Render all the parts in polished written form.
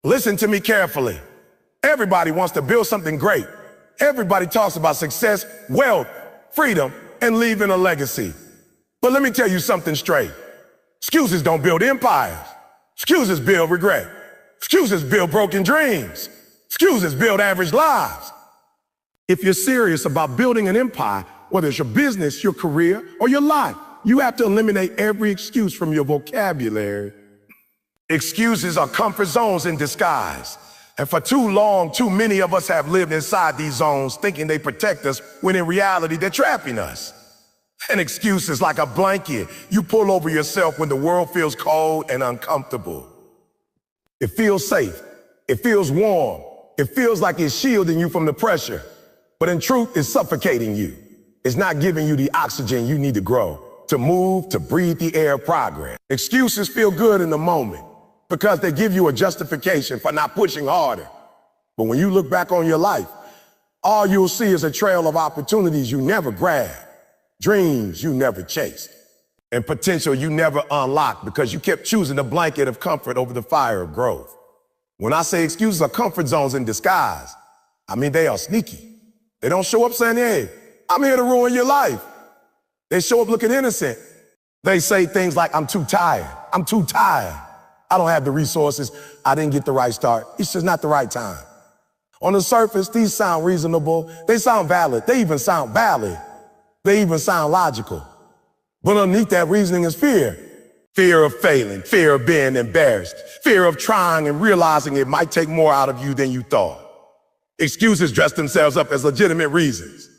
Listen to me carefully. Everybody wants to build something great. Everybody talks about success, wealth, freedom, and leaving a legacy. But let me tell you something straight. Excuses don't build empires. Excuses build regret. Excuses build broken dreams. Excuses build average lives. If you're serious about building an empire, whether it's your business, your career, or your life, you have to eliminate every excuse from your vocabulary. Excuses are comfort zones in disguise. And for too long, too many of us have lived inside these zones thinking they protect us when in reality they're trapping us. An excuse is like a blanket you pull over yourself when the world feels cold and uncomfortable. It feels safe. It feels warm. It feels like it's shielding you from the pressure. But in truth, it's suffocating you. It's not giving you the oxygen you need to grow, to move, to breathe the air of progress. Excuses feel good in the moment because they give you a justification for not pushing harder. But when you look back on your life, all you'll see is a trail of opportunities you never grabbed, dreams you never chased, and potential you never unlocked because you kept choosing the blanket of comfort over the fire of growth. When I say excuses are comfort zones in disguise, I mean they are sneaky. They don't show up saying, hey, I'm here to ruin your life. They show up looking innocent. They say things like, I'm too tired. I'm too tired. I don't have the resources. I didn't get the right start. It's just not the right time. On the surface, these sound reasonable. They sound valid. They even sound valid. They even sound logical. But underneath that reasoning is fear. Fear of failing, fear of being embarrassed, fear of trying and realizing it might take more out of you than you thought. Excuses dress themselves up as legitimate reasons,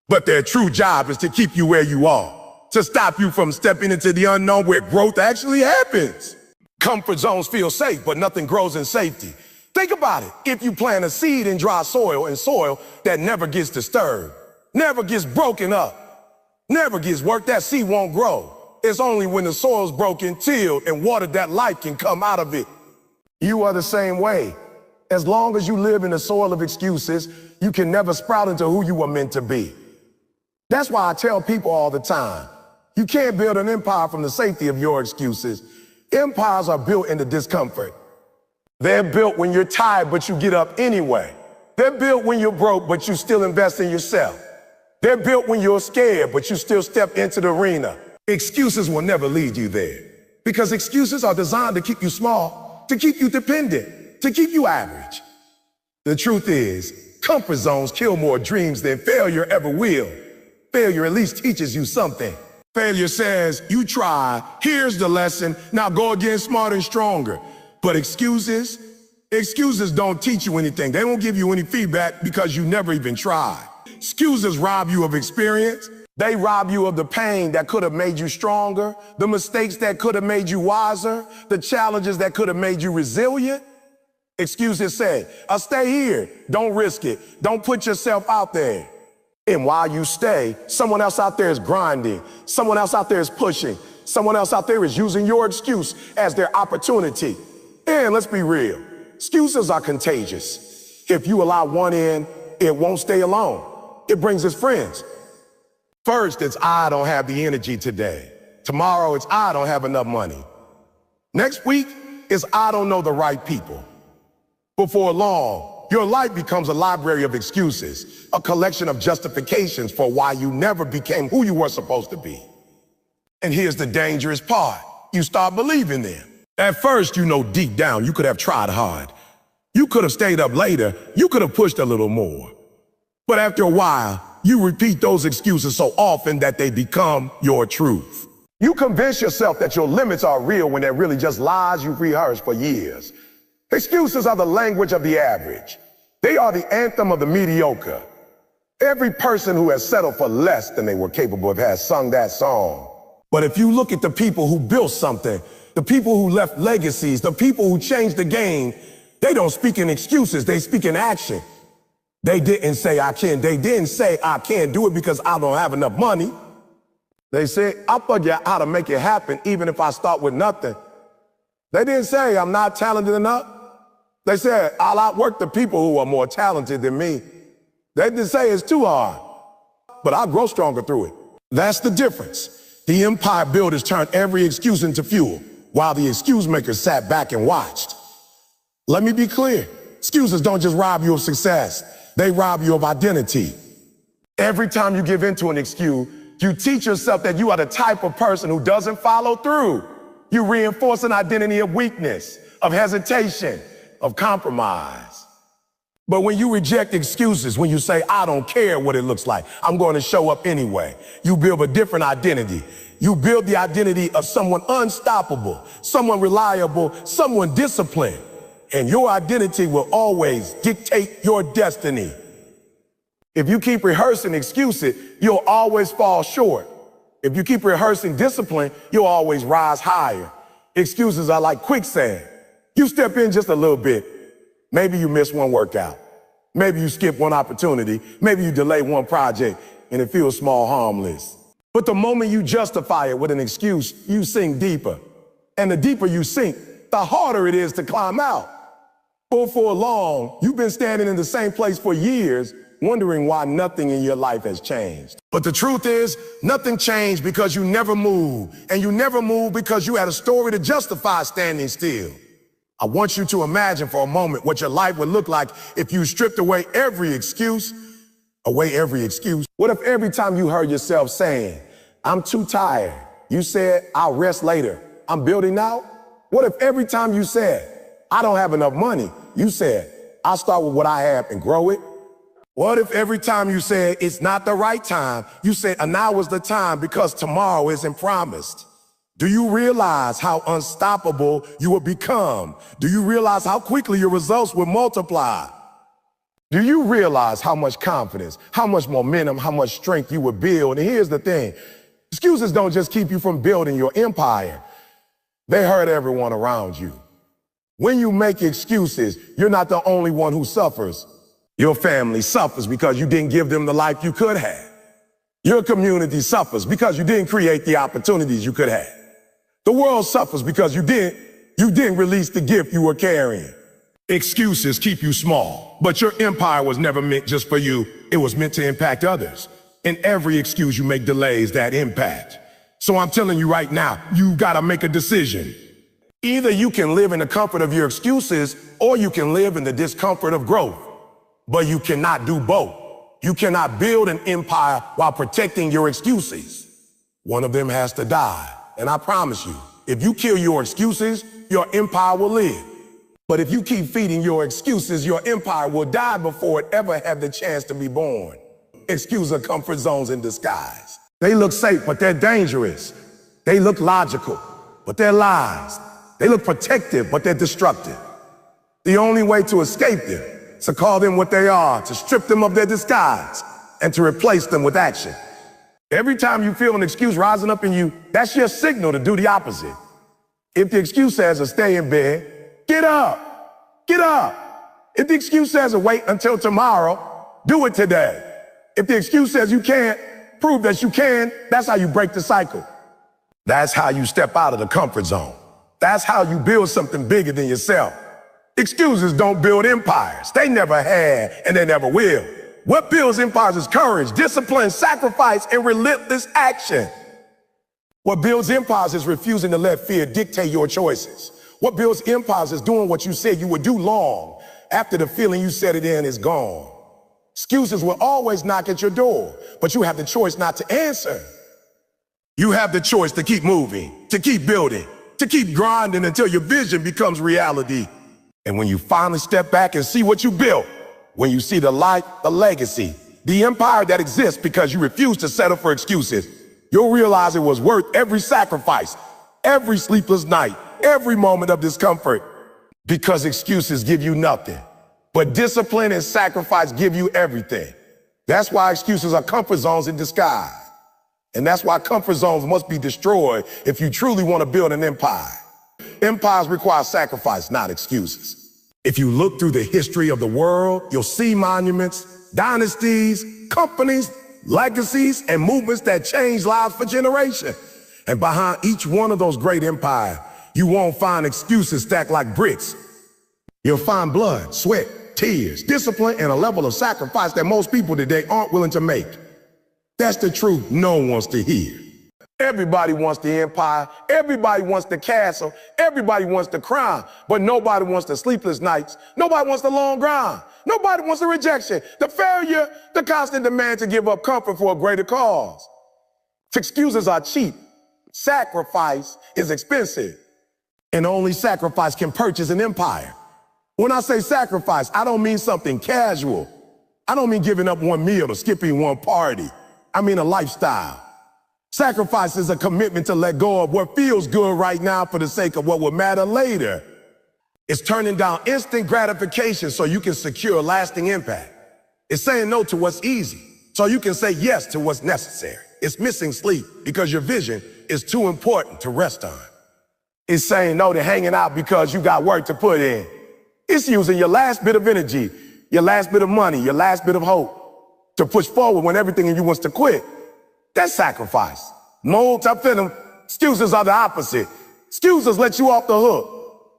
but their true job is to keep you where you are, to stop you from stepping into the unknown where growth actually happens. Comfort zones feel safe, but nothing grows in safety. Think about it. If you plant a seed in dry soil, and soil that never gets disturbed, never gets broken up, never gets worked, that seed won't grow. It's only when the soil's broken, tilled, and watered that life can come out of it. You are the same way. As long as you live in the soil of excuses, you can never sprout into who you were meant to be. That's why I tell people all the time, you can't build an empire from the safety of your excuses. Empires are built into discomfort. They're built when you're tired, but you get up anyway. They're built when you're broke, but you still invest in yourself. They're built when you're scared, but you still step into the arena. Excuses will never lead you there because excuses are designed to keep you small, to keep you dependent, to keep you average. The truth is, comfort zones kill more dreams than failure ever will. Failure at least teaches you something. Failure says, you try, here's the lesson, now go again smarter and stronger. But excuses don't teach you anything. They don't give you any feedback because you never even tried. Excuses rob you of experience. They rob you of the pain that could have made you stronger, the mistakes that could have made you wiser, the challenges that could have made you resilient. Excuses say, I'll stay here. Don't risk it. Don't put yourself out there. And while you stay, someone else out there is grinding. Someone else out there is pushing. Someone else out there is using your excuse as their opportunity. And let's be real. Excuses are contagious. If you allow one in, it won't stay alone. It brings its friends. First, it's I don't have the energy today. Tomorrow, it's I don't have enough money. Next week, it's I don't know the right people. Before long, your life becomes a library of excuses, a collection of justifications for why you never became who you were supposed to be. And here's the dangerous part. You start believing them. At first, you know deep down you could have tried hard. You could have stayed up later. You could have pushed a little more. But after a while, you repeat those excuses so often that they become your truth. You convince yourself that your limits are real when they're really just lies you've rehearsed for years. Excuses are the language of the average. They are the anthem of the mediocre. Every person who has settled for less than they were capable of has sung that song. But if you look at the people who built something, the people who left legacies, the people who changed the game, they don't speak in excuses, they speak in action. They didn't say I can. They didn't say I can't do it because I don't have enough money. They said, I'll figure out how to make it happen even if I start with nothing. They didn't say I'm not talented enough. They said, I'll outwork the people who are more talented than me. They didn't say it's too hard, but I'll grow stronger through it. That's the difference. The empire builders turned every excuse into fuel, while the excuse makers sat back and watched. Let me be clear. Excuses don't just rob you of success. They rob you of identity. Every time you give in to an excuse, you teach yourself that you are the type of person who doesn't follow through. You reinforce an identity of weakness, of hesitation, of compromise. But when you reject excuses, when you say, I don't care what it looks like, I'm going to show up anyway, you build a different identity. You build the identity of someone unstoppable, someone reliable, someone disciplined. And your identity will always dictate your destiny. If you keep rehearsing excuses, you'll always fall short. If you keep rehearsing discipline, you'll always rise higher. Excuses are like quicksand. You step in just a little bit. Maybe you miss one workout. Maybe you skip one opportunity. Maybe you delay one project and it feels small, harmless. But the moment you justify it with an excuse, you sink deeper. And the deeper you sink, the harder it is to climb out. For long, you've been standing in the same place for years, wondering why nothing in your life has changed. But the truth is, nothing changed because you never moved. And you never moved because you had a story to justify standing still. I want you to imagine for a moment what your life would look like if you stripped away every excuse. What if every time you heard yourself saying, I'm too tired, you said, I'll rest later, I'm building now? What if every time you said, I don't have enough money, you said, I'll start with what I have and grow it? What if every time you said, it's not the right time, you said, and now is the time because tomorrow isn't promised? Do you realize how unstoppable you will become? Do you realize how quickly your results will multiply? Do you realize how much confidence, how much momentum, how much strength you will build? And here's the thing, excuses don't just keep you from building your empire. They hurt everyone around you. When you make excuses, you're not the only one who suffers. Your family suffers because you didn't give them the life you could have. Your community suffers because you didn't create the opportunities you could have. The world suffers because you didn't release the gift you were carrying. Excuses keep you small, but your empire was never meant just for you. It was meant to impact others. And every excuse you make delays that impact. So I'm telling you right now, you gotta make a decision. Either you can live in the comfort of your excuses, or you can live in the discomfort of growth. But you cannot do both. You cannot build an empire while protecting your excuses. One of them has to die. And I promise you, if you kill your excuses, your empire will live. But if you keep feeding your excuses, your empire will die before it ever had the chance to be born. Excuses are comfort zones in disguise. They look safe, but they're dangerous. They look logical, but they're lies. They look protective, but they're destructive. The only way to escape them is to call them what they are, to strip them of their disguise, and to replace them with action. Every time you feel an excuse rising up in you, that's your signal to do the opposite. If the excuse says to stay in bed, get up, get up. If the excuse says to wait until tomorrow, do it today. If the excuse says you can't, prove that you can. That's how you break the cycle. That's how you step out of the comfort zone. That's how you build something bigger than yourself. Excuses don't build empires. They never had, and they never will. What builds empires is courage, discipline, sacrifice, and relentless action. What builds empires is refusing to let fear dictate your choices. What builds empires is doing what you said you would do long after the feeling you set it in is gone. Excuses will always knock at your door, but you have the choice not to answer. You have the choice to keep moving, to keep building, to keep grinding until your vision becomes reality. And when you finally step back and see what you built, when you see the life, the legacy, the empire that exists because you refuse to settle for excuses, you'll realize it was worth every sacrifice, every sleepless night, every moment of discomfort. Because excuses give you nothing, but discipline and sacrifice give you everything. That's why excuses are comfort zones in disguise. And that's why comfort zones must be destroyed if you truly want to build an empire. Empires require sacrifice, not excuses. If you look through the history of the world, you'll see monuments, dynasties, companies, legacies, and movements that change lives for generations. And behind each one of those great empires, you won't find excuses stacked like bricks. You'll find blood, sweat, tears, discipline, and a level of sacrifice that most people today aren't willing to make. That's the truth no one wants to hear. Everybody wants the empire. Everybody wants the castle. Everybody wants the crown. But nobody wants the sleepless nights. Nobody wants the long grind. Nobody wants the rejection, the failure, the constant demand to give up comfort for a greater cause. Excuses are cheap. Sacrifice is expensive. And only sacrifice can purchase an empire. When I say sacrifice, I don't mean something casual. I don't mean giving up one meal or skipping one party. I mean a lifestyle. Sacrifice is a commitment to let go of what feels good right now for the sake of what will matter later. It's turning down instant gratification so you can secure lasting impact. It's saying no to what's easy so you can say yes to what's necessary. It's missing sleep because your vision is too important to rest on. It's saying no to hanging out because you got work to put in. It's using your last bit of energy, your last bit of money, your last bit of hope to push forward when everything in you wants to quit. That's sacrifice. Excuses are the opposite. Excuses let you off the hook.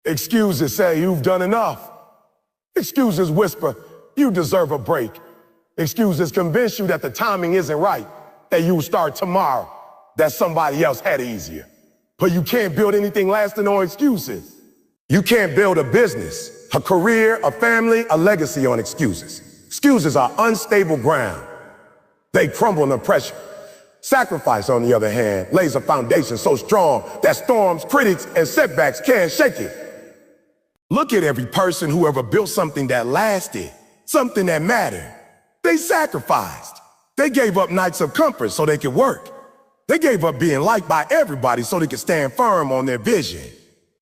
Excuses say you've done enough. Excuses whisper, you deserve a break. Excuses convince you that the timing isn't right, that you'll start tomorrow, that somebody else had it easier. But you can't build anything lasting on excuses. You can't build a business, a career, a family, a legacy on excuses. Excuses are unstable ground. They crumble under pressure. Sacrifice, on the other hand, lays a foundation so strong that storms, critics, and setbacks can't shake it. Look at every person who ever built something that lasted, something that mattered. They sacrificed. They gave up nights of comfort so they could work. They gave up being liked by everybody so they could stand firm on their vision.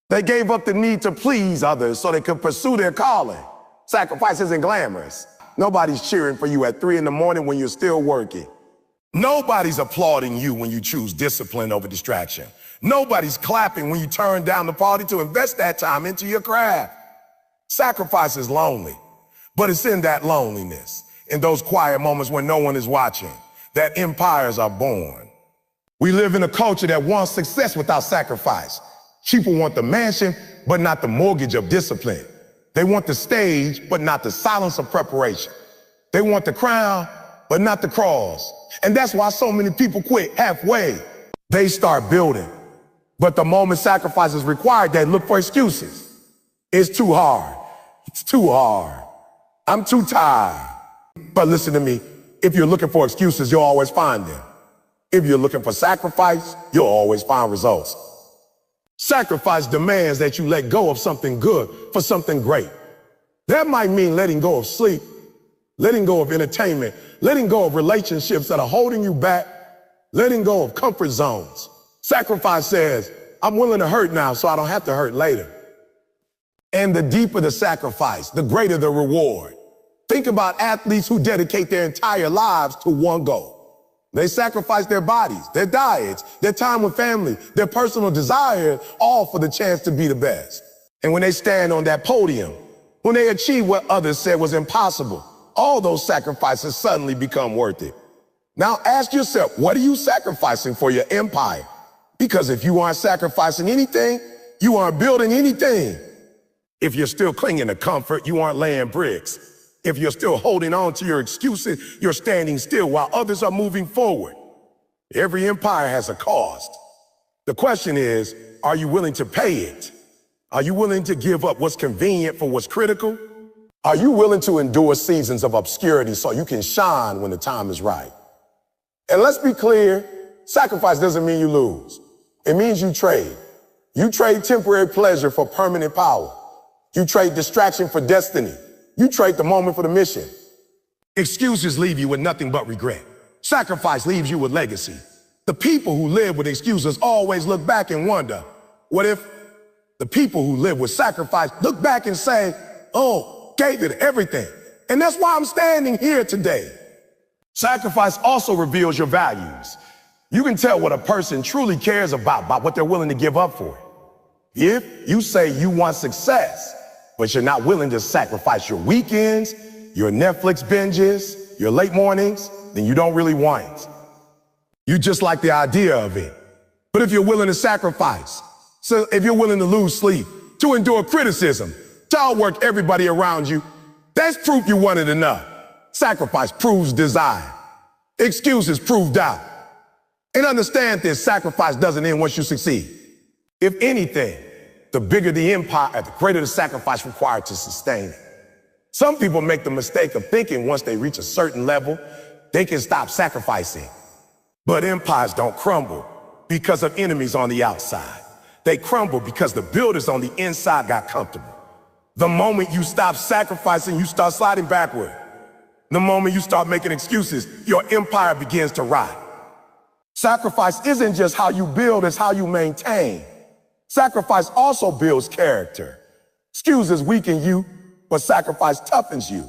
They gave up the need to please others so they could pursue their calling. Sacrifice isn't glamorous. Nobody's cheering for you at 3 in the morning when you're still working. Nobody's applauding you when you choose discipline over distraction. Nobody's clapping when you turn down the party to invest that time into your craft. Sacrifice is lonely, but it's in that loneliness, in those quiet moments when no one is watching, that empires are born. We live in a culture that wants success without sacrifice. People want the mansion, but not the mortgage of discipline. They want the stage, but not the silence of preparation. They want the crown, but not the cross. And that's why so many people quit halfway. They start building, but the moment sacrifice is required, they look for excuses. It's too hard. It's too hard. I'm too tired. But listen to me, if you're looking for excuses, you'll always find them. If you're looking for sacrifice, you'll always find results. Sacrifice demands that you let go of something good for something great. That might mean letting go of sleep, letting go of entertainment, letting go of relationships that are holding you back, letting go of comfort zones. Sacrifice says, I'm willing to hurt now so I don't have to hurt later. And the deeper the sacrifice, the greater the reward. Think about athletes who dedicate their entire lives to one goal. They sacrifice their bodies, their diets, their time with family, their personal desires, all for the chance to be the best. And when they stand on that podium, when they achieve what others said was impossible, all those sacrifices suddenly become worth it. Now ask yourself, what are you sacrificing for your empire? Because if you aren't sacrificing anything, you aren't building anything. If you're still clinging to comfort, you aren't laying bricks. If you're still holding on to your excuses, you're standing still while others are moving forward. Every empire has a cost. The question is, are you willing to pay it? Are you willing to give up what's convenient for what's critical? Are you willing to endure seasons of obscurity so you can shine when the time is right? And let's be clear, sacrifice doesn't mean you lose. It means you trade. You trade temporary pleasure for permanent power. You trade distraction for destiny. You trade the moment for the mission. Excuses leave you with nothing but regret. Sacrifice leaves you with legacy. The people who live with excuses always look back and wonder, what if? The people who live with sacrifice look back and say, oh, gave it everything. And that's why I'm standing here today. Sacrifice also reveals your values. You can tell what a person truly cares about by what they're willing to give up for it. If you say you want success, but you're not willing to sacrifice your weekends, your Netflix binges, your late mornings, then you don't really want it. You just like the idea of it. But if you're willing to sacrifice, so if you're willing to lose sleep, to endure criticism, to outwork everybody around you, that's proof you wanted enough. Sacrifice proves desire. Excuses prove doubt. And understand this, sacrifice doesn't end once you succeed. If anything, the bigger the empire, the greater the sacrifice required to sustain it. Some people make the mistake of thinking once they reach a certain level, they can stop sacrificing. But empires don't crumble because of enemies on the outside. They crumble because the builders on the inside got comfortable. The moment you stop sacrificing, you start sliding backward. The moment you start making excuses, your empire begins to rot. Sacrifice isn't just how you build, it's how you maintain. Sacrifice also builds character. Excuses weaken you, but sacrifice toughens you.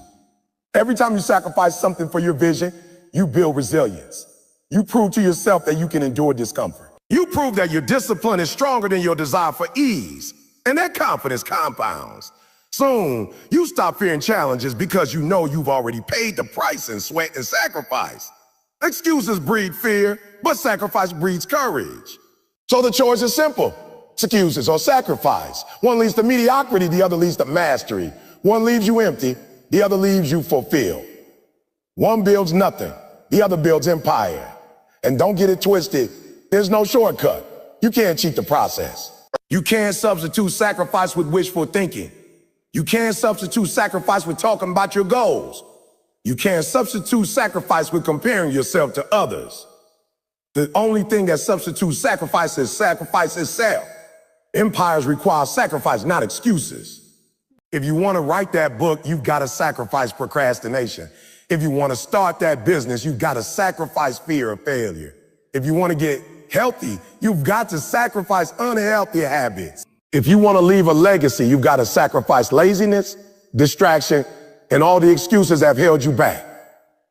Every time you sacrifice something for your vision, you build resilience. You prove to yourself that you can endure discomfort. You prove that your discipline is stronger than your desire for ease, and that confidence compounds. Soon, you stop fearing challenges because you know you've already paid the price in sweat and sacrifice. Excuses breed fear, but sacrifice breeds courage. So the choice is simple. Excuses or sacrifice. One leads to mediocrity, the other leads to mastery. One leaves you empty, the other leaves you fulfilled. One builds nothing, the other builds empire. And don't get it twisted, there's no shortcut. You can't cheat the process. You can't substitute sacrifice with wishful thinking. You can't substitute sacrifice with talking about your goals. You can't substitute sacrifice with comparing yourself to others. The only thing that substitutes sacrifice is sacrifice itself. Empires require sacrifice, not excuses. If you want to write that book, you've got to sacrifice procrastination. If you want to start that business, you've got to sacrifice fear of failure. If you want to get healthy, you've got to sacrifice unhealthy habits. If you want to leave a legacy, you've got to sacrifice laziness, distraction, and all the excuses that have held you back.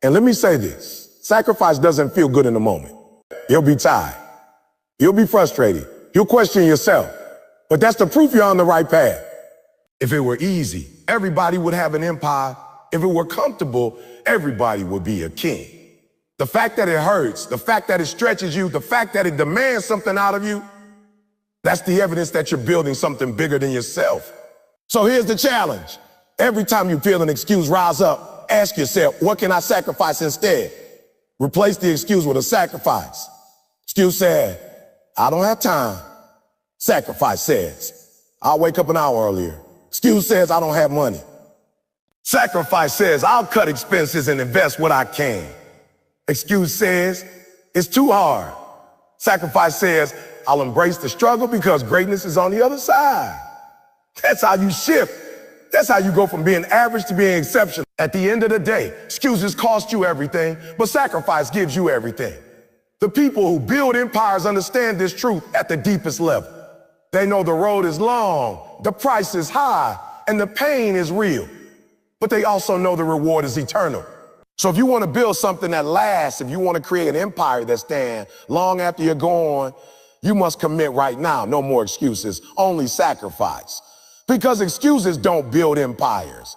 And let me say this, sacrifice doesn't feel good in the moment. You'll be tired. You'll be frustrated. You'll question yourself. But that's the proof you're on the right path. If it were easy, everybody would have an empire. If it were comfortable, everybody would be a king. The fact that it hurts, the fact that it stretches you, the fact that it demands something out of you, that's the evidence that you're building something bigger than yourself. So here's the challenge. Every time you feel an excuse rise up, ask yourself, what can I sacrifice instead? Replace the excuse with a sacrifice. Excuse said, I don't have time. Sacrifice says, I'll wake up an hour earlier. Excuse says, I don't have money. Sacrifice says, I'll cut expenses and invest what I can. Excuse says, it's too hard. Sacrifice says, I'll embrace the struggle because greatness is on the other side. That's how you shift. That's how you go from being average to being exceptional. At the end of the day, excuses cost you everything, but sacrifice gives you everything. The people who build empires understand this truth at the deepest level. They know the road is long, the price is high, and the pain is real. But they also know the reward is eternal. So if you want to build something that lasts, if you want to create an empire that stands long after you're gone, you must commit right now. No more excuses, only sacrifice. Because excuses don't build empires.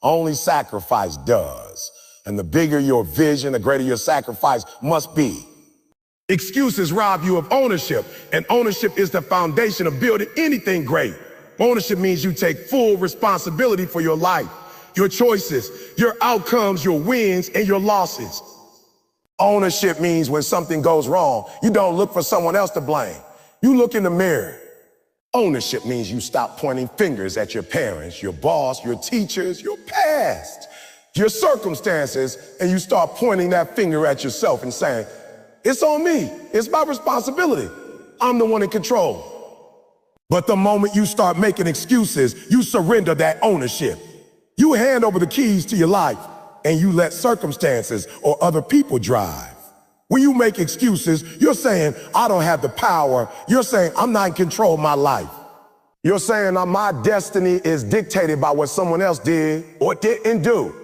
Only sacrifice does. And the bigger your vision, the greater your sacrifice must be. Excuses rob you of ownership, and ownership is the foundation of building anything great. Ownership means you take full responsibility for your life, your choices, your outcomes, your wins, and your losses. Ownership means when something goes wrong, you don't look for someone else to blame. You look in the mirror. Ownership means you stop pointing fingers at your parents, your boss, your teachers, your past, your circumstances, and you start pointing that finger at yourself and saying, it's on me. It's my responsibility. I'm the one in control. But the moment you start making excuses, you surrender that ownership. You hand over the keys to your life and you let circumstances or other people drive. When you make excuses, you're saying, I don't have the power. You're saying, I'm not in control of my life. You're saying my destiny is dictated by what someone else did or didn't do.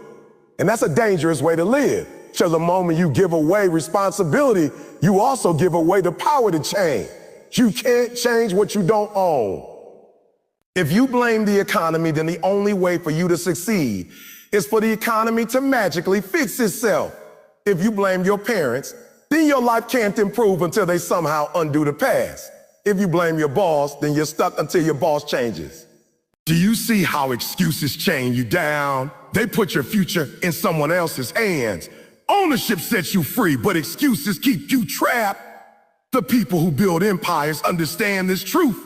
And that's a dangerous way to live. So the moment you give away responsibility, you also give away the power to change. You can't change what you don't own. If you blame the economy, then the only way for you to succeed is for the economy to magically fix itself. If you blame your parents, then your life can't improve until they somehow undo the past. If you blame your boss, then you're stuck until your boss changes. Do you see how excuses chain you down? They put your future in someone else's hands. Ownership sets you free, but excuses keep you trapped. The people who build empires understand this truth.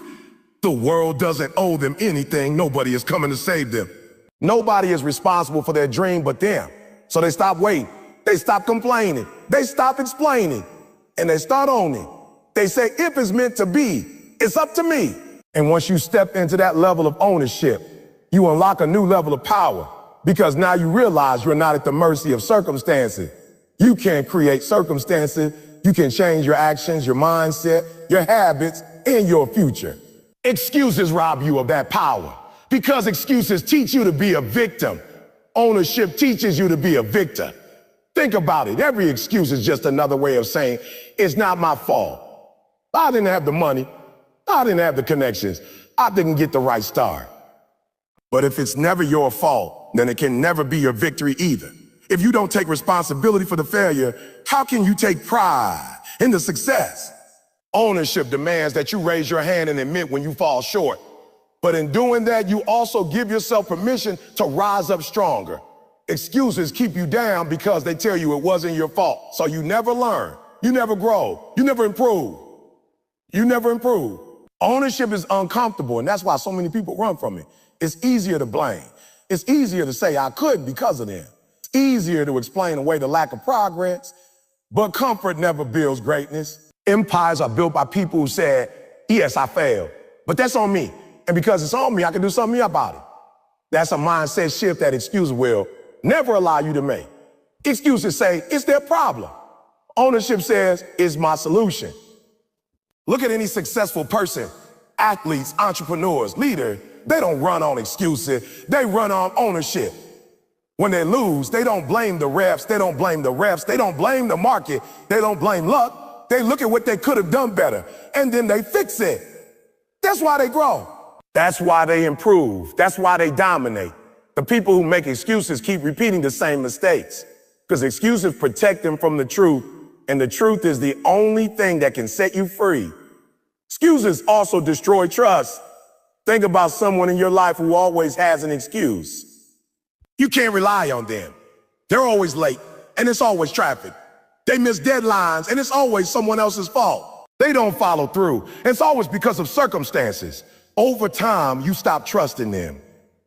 The world doesn't owe them anything. Nobody is coming to save them. Nobody is responsible for their dream but them. So they stop waiting. They stop complaining. They stop explaining. And they start owning. They say, if it's meant to be, it's up to me. And once you step into that level of ownership, you unlock a new level of power, because now you realize you're not at the mercy of circumstances. You can create circumstances. You can change your actions, your mindset, your habits, and your future. Excuses rob you of that power, because excuses teach you to be a victim. Ownership teaches you to be a victor. Think about it. Every excuse is just another way of saying, it's not my fault. I didn't have the money. I didn't have the connections. I didn't get the right start. But if it's never your fault, then it can never be your victory either. If you don't take responsibility for the failure, how can you take pride in the success? Ownership demands that you raise your hand and admit when you fall short. But in doing that, you also give yourself permission to rise up stronger. Excuses keep you down because they tell you it wasn't your fault. So you never learn, you never grow, you never improve. You never improve. Ownership is uncomfortable, and that's why so many people run from it. It's easier to blame. It's easier to say I couldn't because of them. It's easier to explain away the lack of progress, but comfort never builds greatness. Empires are built by people who said, yes, I failed, but that's on me. And because it's on me, I can do something about it. That's a mindset shift that excuses will never allow you to make. Excuses say, it's their problem. Ownership says, it's my solution. Look at any successful person, athletes, entrepreneurs, leaders. They don't run on excuses. They run on ownership. When they lose, they don't blame the refs. They don't blame the refs. They don't blame the market. They don't blame luck. They look at what they could have done better, and then they fix it. That's why they grow. That's why they improve. That's why they dominate. The people who make excuses keep repeating the same mistakes, because excuses protect them from the truth, and the truth is the only thing that can set you free. Excuses also destroy trust. Think about someone in your life who always has an excuse. You can't rely on them. They're always late, and it's always traffic. They miss deadlines, and it's always someone else's fault. They don't follow through. It's always because of circumstances. Over time, you stop trusting them.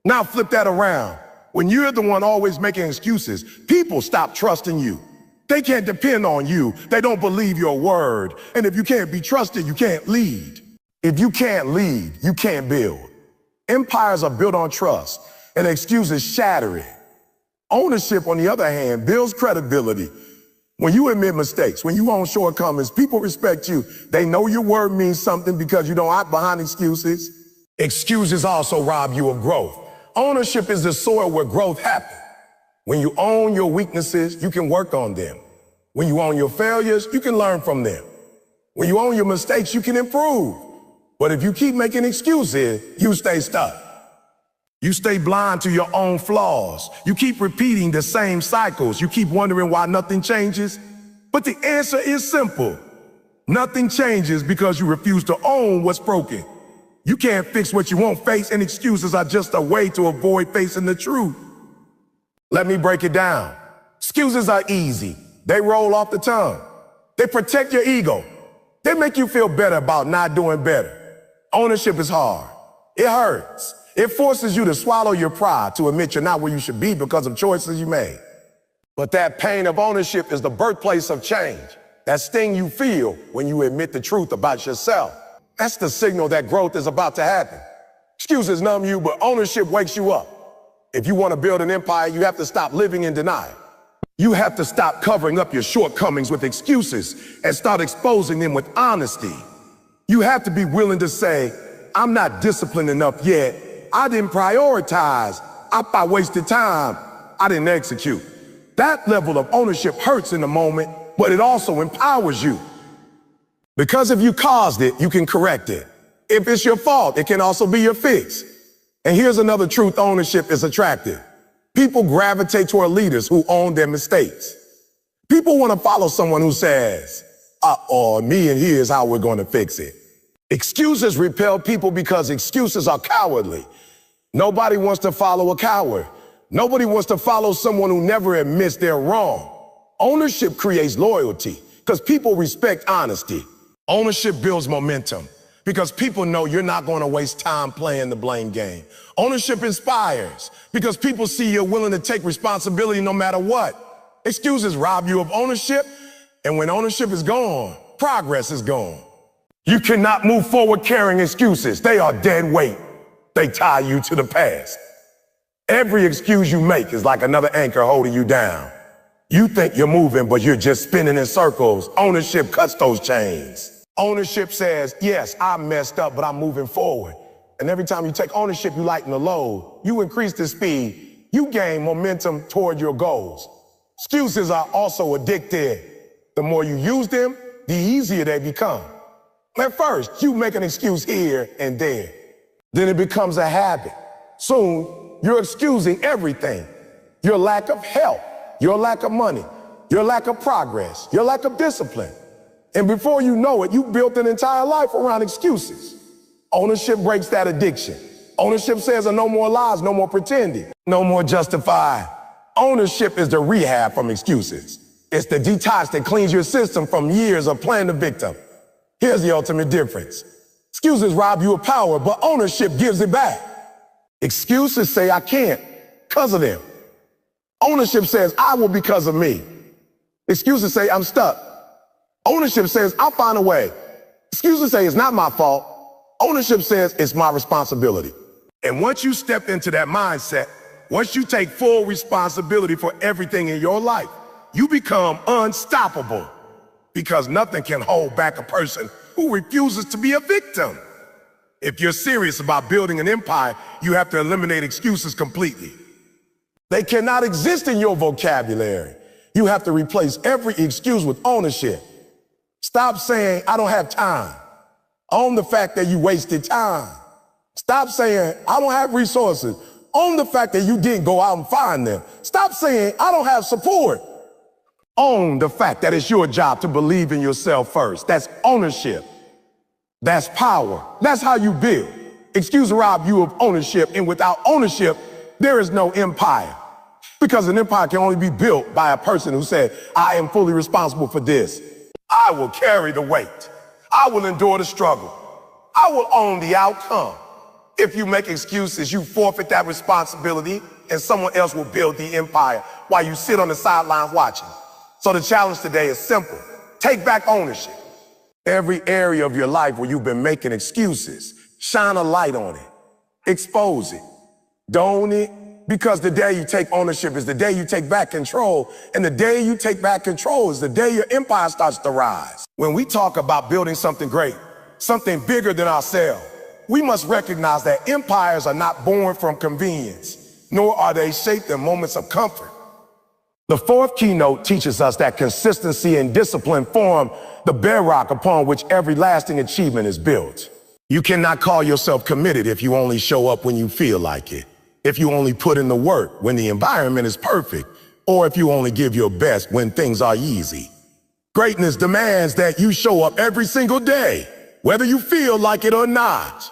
Now flip that around. When you're the one always making excuses, people stop trusting you. They can't depend on you. They don't believe your word. And if you can't be trusted, you can't lead. If you can't lead, you can't build. Empires are built on trust, and excuses shatter it. Ownership, on the other hand, builds credibility. When you admit mistakes, when you own shortcomings, people respect you. They know your word means something because you don't hide behind excuses. Excuses also rob you of growth. Ownership is the soil where growth happens. When you own your weaknesses, you can work on them. When you own your failures, you can learn from them. When you own your mistakes, you can improve. But if you keep making excuses, you stay stuck. You stay blind to your own flaws. You keep repeating the same cycles. You keep wondering why nothing changes. But the answer is simple. Nothing changes because you refuse to own what's broken. You can't fix what you won't face, and excuses are just a way to avoid facing the truth. Let me break it down. Excuses are easy. They roll off the tongue. They protect your ego. They make you feel better about not doing better. Ownership is hard. It hurts. It forces you to swallow your pride, to admit you're not where you should be because of choices you made. But that pain of ownership is the birthplace of change. That sting you feel when you admit the truth about yourself. That's the signal that growth is about to happen. Excuses numb you, but ownership wakes you up. If you want to build an empire, you have to stop living in denial. You have to stop covering up your shortcomings with excuses and start exposing them with honesty. You have to be willing to say, I'm not disciplined enough yet. I didn't prioritize. I wasted time. I didn't execute. That level of ownership hurts in the moment, but it also empowers you. Because if you caused it, you can correct it. If it's your fault, it can also be your fix. And here's another truth: ownership is attractive. People gravitate toward leaders who own their mistakes. People want to follow someone who says, me and here's how we're going to fix it. Excuses repel people because excuses are cowardly. Nobody wants to follow a coward. Nobody wants to follow someone who never admits they're wrong. Ownership creates loyalty because people respect honesty. Ownership builds momentum because people know you're not going to waste time playing the blame game. Ownership inspires because people see you're willing to take responsibility no matter what. Excuses rob you of ownership, and when ownership is gone, progress is gone. You cannot move forward carrying excuses. They are dead weight. They tie you to the past. Every excuse you make is like another anchor holding you down. You think you're moving, but you're just spinning in circles. Ownership cuts those chains. Ownership says, yes, I messed up, but I'm moving forward. And every time you take ownership, you lighten the load. You increase the speed. You gain momentum toward your goals. Excuses are also addictive. The more you use them, the easier they become. At first, you make an excuse here and there. Then it becomes a habit. Soon, you're excusing everything. Your lack of health, your lack of money, your lack of progress, your lack of discipline. And before you know it, you built an entire life around excuses. Ownership breaks that addiction. Ownership says no more lies, no more pretending, no more justifying. Ownership is the rehab from excuses. It's the detox that cleans your system from years of playing the victim. Here's the ultimate difference. Excuses rob you of power, but ownership gives it back. Excuses say I can't because of them. Ownership says I will because of me. Excuses say I'm stuck. Ownership says I'll find a way. Excuses say it's not my fault. Ownership says it's my responsibility. And once you step into that mindset, once you take full responsibility for everything in your life, you become unstoppable because nothing can hold back a person who refuses to be a victim. If you're serious about building an empire, you have to eliminate excuses completely. They cannot exist in your vocabulary. You have to replace every excuse with ownership. Stop saying, I don't have time. Own the fact that you wasted time. Stop saying, I don't have resources. Own the fact that you didn't go out and find them. Stop saying, I don't have support. Own the fact that it's your job to believe in yourself first. That's ownership. That's power. That's how you build. Excuses rob you of ownership, and without ownership, there is no empire. Because an empire can only be built by a person who said, I am fully responsible for this. I will carry the weight. I will endure the struggle. I will own the outcome. If you make excuses, you forfeit that responsibility, and someone else will build the empire while you sit on the sidelines watching. So the challenge today is simple. Take back ownership. Every area of your life where you've been making excuses, shine a light on it. Expose it. Don't own it. Because the day you take ownership is the day you take back control. And the day you take back control is the day your empire starts to rise. When we talk about building something great, something bigger than ourselves, we must recognize that empires are not born from convenience, nor are they shaped in moments of comfort. The fourth keynote teaches us that consistency and discipline form the bedrock upon which every lasting achievement is built. You cannot call yourself committed if you only show up when you feel like it, if you only put in the work when the environment is perfect, or if you only give your best when things are easy. Greatness demands that you show up every single day, whether you feel like it or not.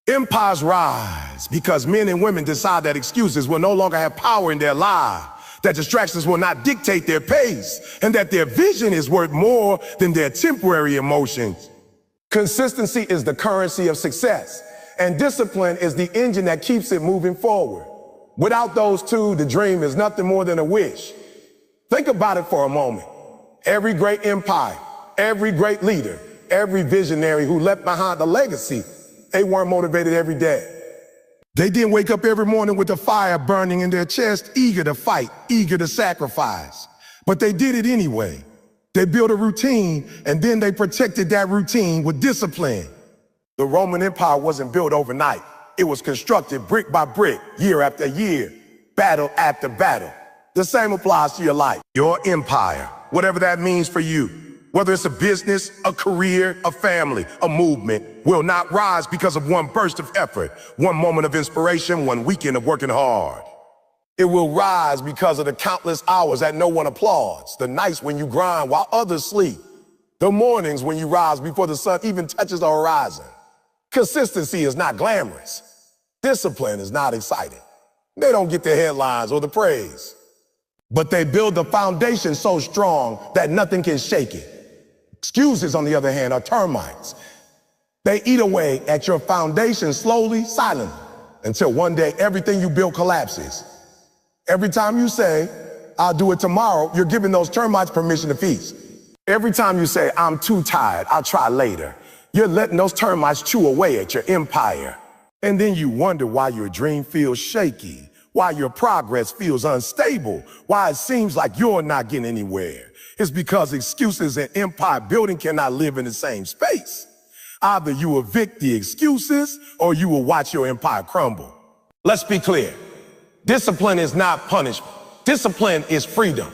Empires rise because men and women decide that excuses will no longer have power in their lives, that distractions will not dictate their pace, and that their vision is worth more than their temporary emotions. Consistency is the currency of success, and discipline is the engine that keeps it moving forward. Without those two, the dream is nothing more than a wish. Think about it for a moment. Every great empire, every great leader, every visionary who left behind a legacy, they weren't motivated every day. They didn't wake up every morning with the fire burning in their chest, eager to fight, eager to sacrifice. But they did it anyway. They built a routine, and then they protected that routine with discipline. The Roman Empire wasn't built overnight. It was constructed brick by brick, year after year, battle after battle. The same applies to your life. Your empire, whatever that means for you, whether it's a business, a career, a family, a movement, will not rise because of one burst of effort, one moment of inspiration, one weekend of working hard. It will rise because of the countless hours that no one applauds, the nights when you grind while others sleep, the mornings when you rise before the sun even touches the horizon. Consistency is not glamorous. Discipline is not exciting. They don't get the headlines or the praise. But they build a foundation so strong that nothing can shake it. Excuses, on the other hand, are termites. They eat away at your foundation slowly, silently, until one day everything you built collapses. Every time you say, I'll do it tomorrow, you're giving those termites permission to feast. Every time you say, I'm too tired, I'll try later, you're letting those termites chew away at your empire. And then you wonder why your dream feels shaky, why your progress feels unstable, why it seems like you're not getting anywhere. It's because excuses and empire building cannot live in the same space. Either you evict the excuses or you will watch your empire crumble. Let's be clear. Discipline is not punishment. Discipline is freedom.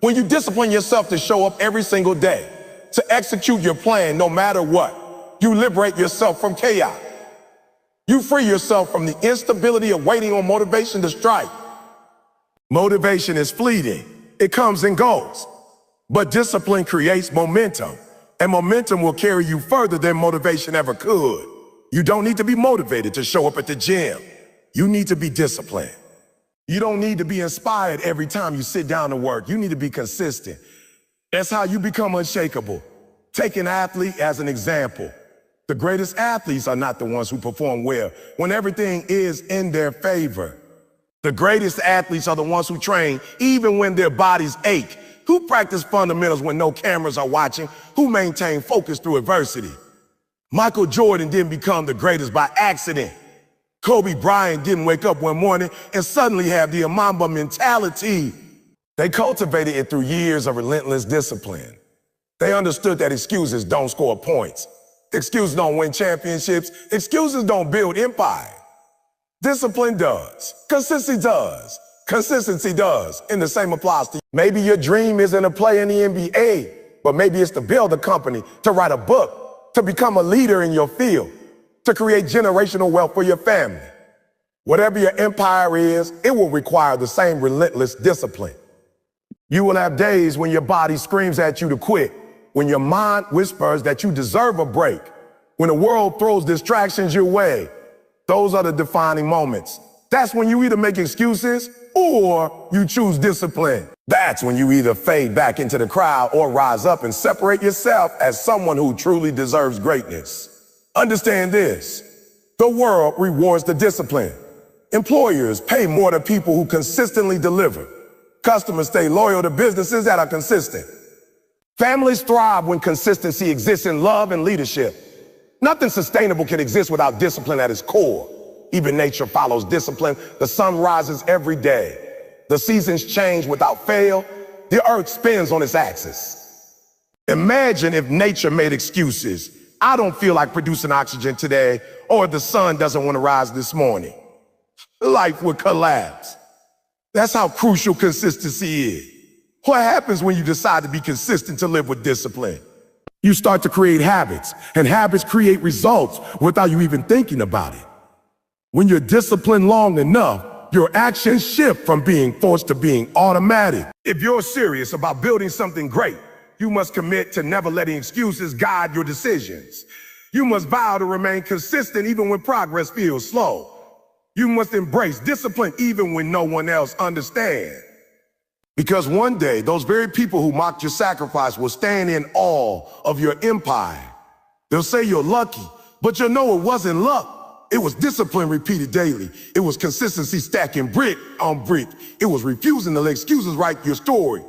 When you discipline yourself to show up every single day, to execute your plan no matter what, you liberate yourself from chaos. You free yourself from the instability of waiting on motivation to strike. Motivation is fleeting. It comes and goes. But discipline creates momentum, and momentum will carry you further than motivation ever could. You don't need to be motivated to show up at the gym. You need to be disciplined. You don't need to be inspired every time you sit down to work. You need to be consistent. That's how you become unshakable. Take an athlete as an example. The greatest athletes are not the ones who perform well when everything is in their favor. The greatest athletes are the ones who train even when their bodies ache, who practice fundamentals when no cameras are watching, who maintain focus through adversity. Michael Jordan didn't become the greatest by accident. Kobe Bryant didn't wake up one morning and suddenly have the Mamba mentality. They cultivated it through years of relentless discipline. They understood that excuses don't score points. Excuses don't win championships. Excuses don't build empire. Discipline does. Consistency does. Consistency does. And the same applies to you. Maybe your dream isn't to play in the NBA, but maybe it's to build a company, to write a book, to become a leader in your field, to create generational wealth for your family. Whatever your empire is, it will require the same relentless discipline. You will have days when your body screams at you to quit, when your mind whispers that you deserve a break, when the world throws distractions your way. Those are the defining moments. That's when you either make excuses or you choose discipline. That's when you either fade back into the crowd or rise up and separate yourself as someone who truly deserves greatness. Understand this. The world rewards the discipline. Employers pay more to people who consistently deliver. Customers stay loyal to businesses that are consistent. Families thrive when consistency exists in love and leadership. Nothing sustainable can exist without discipline at its core. Even nature follows discipline. The sun rises every day. The seasons change without fail. The earth spins on its axis. Imagine if nature made excuses. I don't feel like producing oxygen today, or the sun doesn't want to rise this morning. Life would collapse. That's how crucial consistency is. What happens when you decide to be consistent to live with discipline? You start to create habits, and habits create results without you even thinking about it. When you're disciplined long enough, your actions shift from being forced to being automatic. If you're serious about building something great, you must commit to never letting excuses guide your decisions. You must vow to remain consistent even when progress feels slow. You must embrace discipline even when no one else understands. Because one day, those very people who mocked your sacrifice will stand in awe of your empire. They'll say you're lucky, but you'll know it wasn't luck. It was discipline repeated daily. It was consistency stacking brick on brick. It was refusing to let excuses write your story.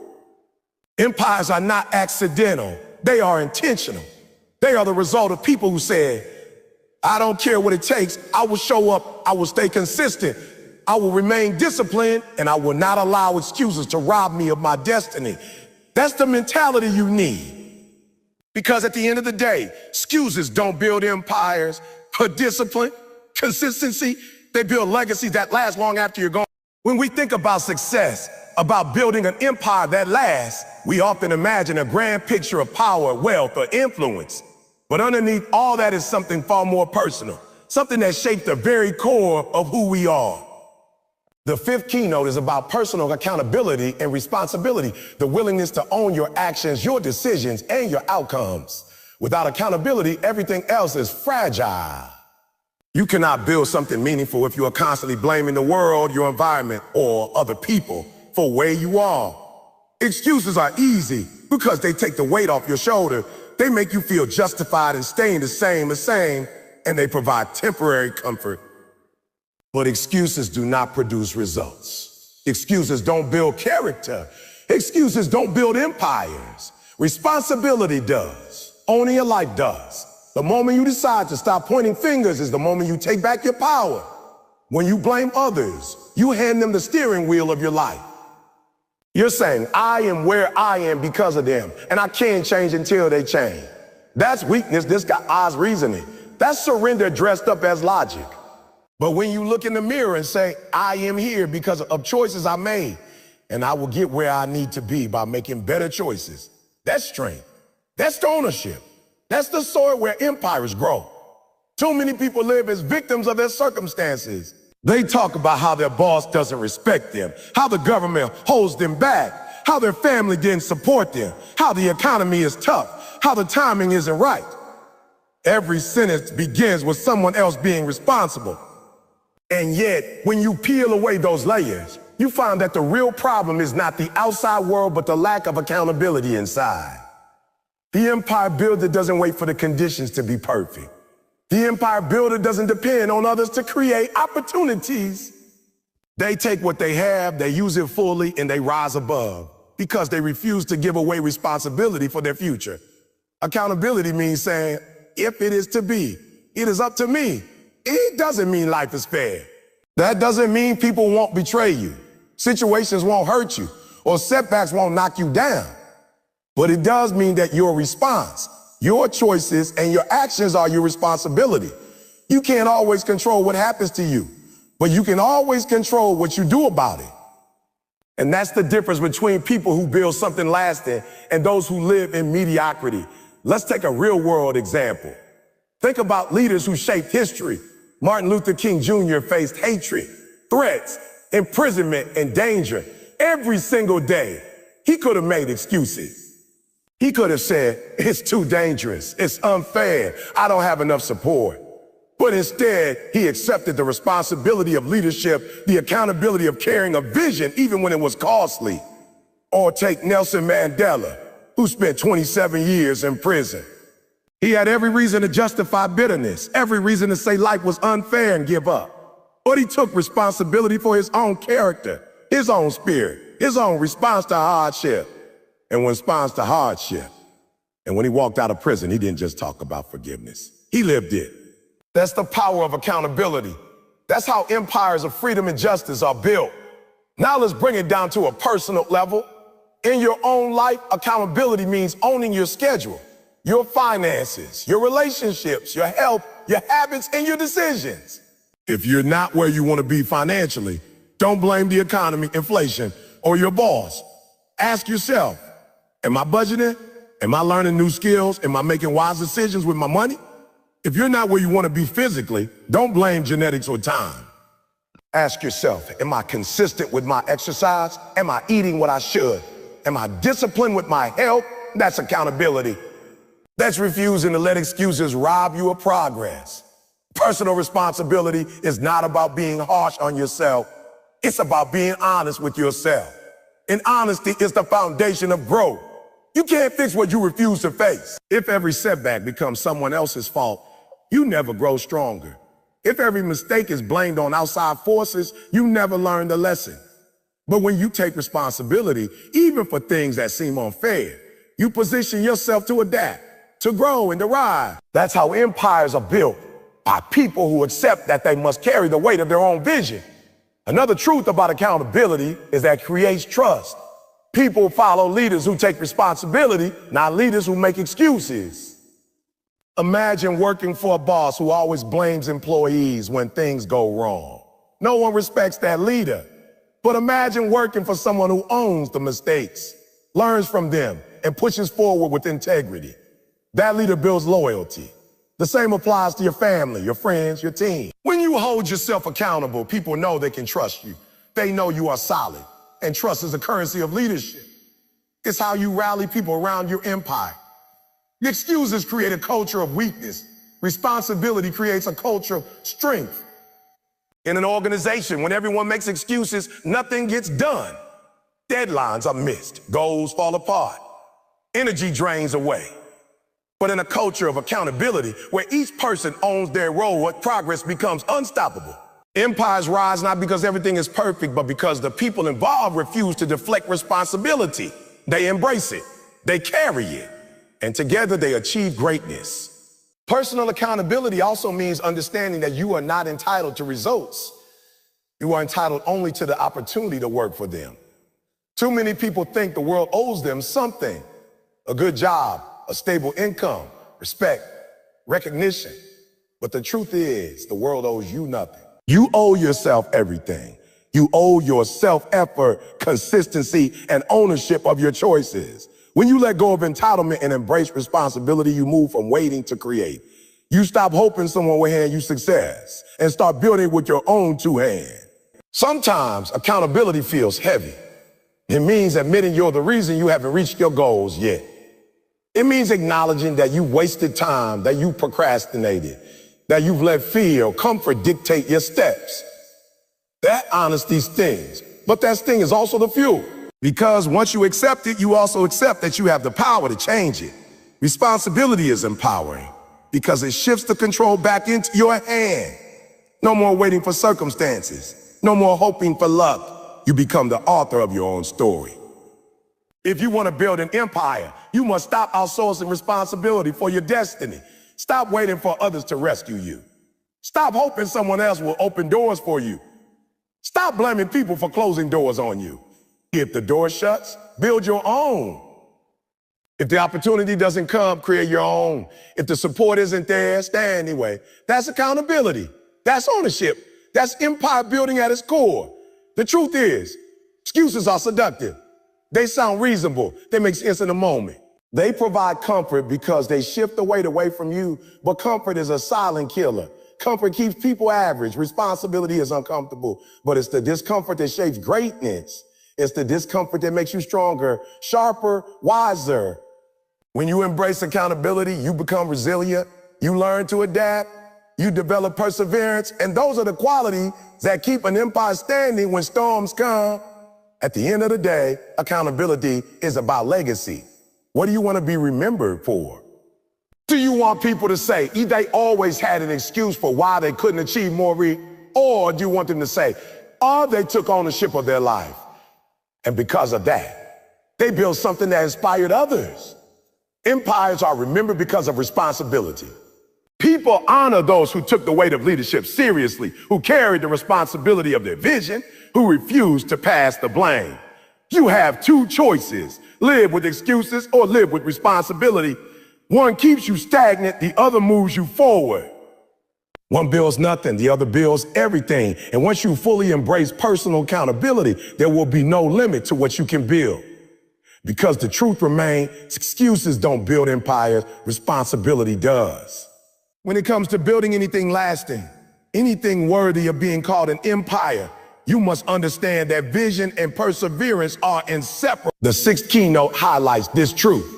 Empires are not accidental. They are intentional. They are the result of people who said, I don't care what it takes. I will show up. I will stay consistent. I will remain disciplined, and I will not allow excuses to rob me of my destiny. That's the mentality you need. Because at the end of the day, excuses don't build empires, but discipline, consistency, they build legacies that last long after you're gone. When we think about success, about building an empire that lasts, we often imagine a grand picture of power, wealth, or influence. But underneath all that is something far more personal, something that shapes the very core of who we are. The fifth keynote is about personal accountability and responsibility, the willingness to own your actions, your decisions, and your outcomes. Without accountability, everything else is fragile. You cannot build something meaningful if you are constantly blaming the world, your environment, or other people for where you are. Excuses are easy because they take the weight off your shoulder. they make you feel justified in staying the same, and they provide temporary comfort. But excuses do not produce results. Excuses don't build character. Excuses don't build empires. Responsibility does. Owning your life does. The moment you decide to stop pointing fingers is the moment you take back your power. When you blame others, you hand them the steering wheel of your life. You're saying, I am where I am because of them, and I can't change until they change. That's weakness, this guy's reasoning. That's surrender dressed up as logic. But when you look in the mirror and say, I am here because of choices I made, and I will get where I need to be by making better choices, that's strength. That's the ownership. That's the soil where empires grow. Too many people live as victims of their circumstances. They talk about how their boss doesn't respect them, how the government holds them back, how their family didn't support them, how the economy is tough, how the timing isn't right. Every sentence begins with someone else being responsible. And yet, when you peel away those layers, you find that the real problem is not the outside world, but the lack of accountability inside. The empire builder doesn't wait for the conditions to be perfect. The empire builder doesn't depend on others to create opportunities. They take what they have, they use it fully, and they rise above because they refuse to give away responsibility for their future. Accountability means saying, if it is to be, it is up to me. It doesn't mean life is fair. That doesn't mean people won't betray you, situations won't hurt you, or setbacks won't knock you down. But it does mean that your response, your choices, and your actions are your responsibility. You can't always control what happens to you, but you can always control what you do about it. And that's the difference between people who build something lasting and those who live in mediocrity. Let's take a real world example. Think about leaders who shaped history. Martin Luther King Jr. faced hatred, threats, imprisonment, and danger every single day. He could have made excuses. He could have said, it's too dangerous, it's unfair, I don't have enough support. But instead, he accepted the responsibility of leadership, the accountability of carrying a vision, even when it was costly. Or take Nelson Mandela, who spent 27 years in prison. He had every reason to justify bitterness, every reason to say life was unfair and give up. But he took responsibility for his own character, his own spirit, his own response to hardship. And when response to hardship, and when he walked out of prison, he didn't just talk about forgiveness. He lived it. That's the power of accountability. That's how empires of freedom and justice are built. Now let's bring it down to a personal level. In your own life, accountability means owning your schedule, your finances, your relationships, your health, your habits, and your decisions. If you're not where you want to be financially, don't blame the economy, inflation, or your boss. Ask yourself, am I budgeting? Am I learning new skills? Am I making wise decisions with my money? If you're not where you want to be physically, don't blame genetics or time. Ask yourself, am I consistent with my exercise? Am I eating what I should? Am I disciplined with my health? That's accountability. That's refusing to let excuses rob you of progress. Personal responsibility is not about being harsh on yourself. It's about being honest with yourself. And honesty is the foundation of growth. You can't fix what you refuse to face. If every setback becomes someone else's fault, you never grow stronger. If every mistake is blamed on outside forces, you never learn the lesson. But when you take responsibility, even for things that seem unfair, you position yourself to adapt, to grow and to rise. That's how empires are built, by people who accept that they must carry the weight of their own vision. Another truth about accountability is that it creates trust. People follow leaders who take responsibility, not leaders who make excuses. Imagine working for a boss who always blames employees when things go wrong. No one respects that leader. But imagine working for someone who owns the mistakes, learns from them, and pushes forward with integrity. That leader builds loyalty. The same applies to your family, your friends, your team. When you hold yourself accountable, people know they can trust you. They know you are solid, and trust is a currency of leadership. It's how you rally people around your empire. The excuses create a culture of weakness. Responsibility creates a culture of strength. In an organization, when everyone makes excuses, nothing gets done. Deadlines are missed, goals fall apart, energy drains away. But in a culture of accountability, where each person owns their role, progress becomes unstoppable. Empires rise not because everything is perfect, but because the people involved refuse to deflect responsibility. They embrace it, they carry it, and together they achieve greatness. Personal accountability also means understanding that you are not entitled to results. You are entitled only to the opportunity to work for them. Too many people think the world owes them something: a good job, a stable income, respect, recognition. But the truth is, the world owes you nothing. You owe yourself everything. You owe yourself effort, consistency, and ownership of your choices. When you let go of entitlement and embrace responsibility, you move from waiting to create. You stop hoping someone will hand you success and start building with your own two hands. Sometimes accountability feels heavy. It means admitting you're the reason you haven't reached your goals yet. It means acknowledging that you wasted time, that you procrastinated, that you've let fear or comfort dictate your steps. That honesty stings, but that sting is also the fuel. Because once you accept it, you also accept that you have the power to change it. Responsibility is empowering because it shifts the control back into your hand. No more waiting for circumstances. No more hoping for luck. You become the author of your own story. If you want to build an empire, you must stop outsourcing responsibility for your destiny. Stop waiting for others to rescue you. Stop hoping someone else will open doors for you. Stop blaming people for closing doors on you. If the door shuts, build your own. If the opportunity doesn't come, create your own. If the support isn't there, stay anyway. That's accountability. That's ownership. That's empire building at its core. The truth is, excuses are seductive. They sound reasonable. They make sense in a moment. They provide comfort because they shift the weight away from you, but comfort is a silent killer. Comfort keeps people average. Responsibility is uncomfortable, but it's the discomfort that shapes greatness. It's the discomfort that makes you stronger, sharper, wiser. When you embrace accountability, you become resilient, you learn to adapt, you develop perseverance, and those are the qualities that keep an empire standing when storms come. At the end of the day, accountability is about legacy. What do you want to be remembered for? Do you want people to say they always had an excuse for why they couldn't achieve more, or do you want them to say, they took ownership of their life, and because of that, they built something that inspired others? Empires are remembered because of responsibility. People honor those who took the weight of leadership seriously, who carried the responsibility of their vision, who refused to pass the blame. You have two choices: live with excuses or live with responsibility. One keeps you stagnant, the other moves you forward. One builds nothing, the other builds everything. And once you fully embrace personal accountability, there will be no limit to what you can build. Because the truth remains, excuses don't build empires, responsibility does. When it comes to building anything lasting, anything worthy of being called an empire, you must understand that vision and perseverance are inseparable. The sixth keynote highlights this truth.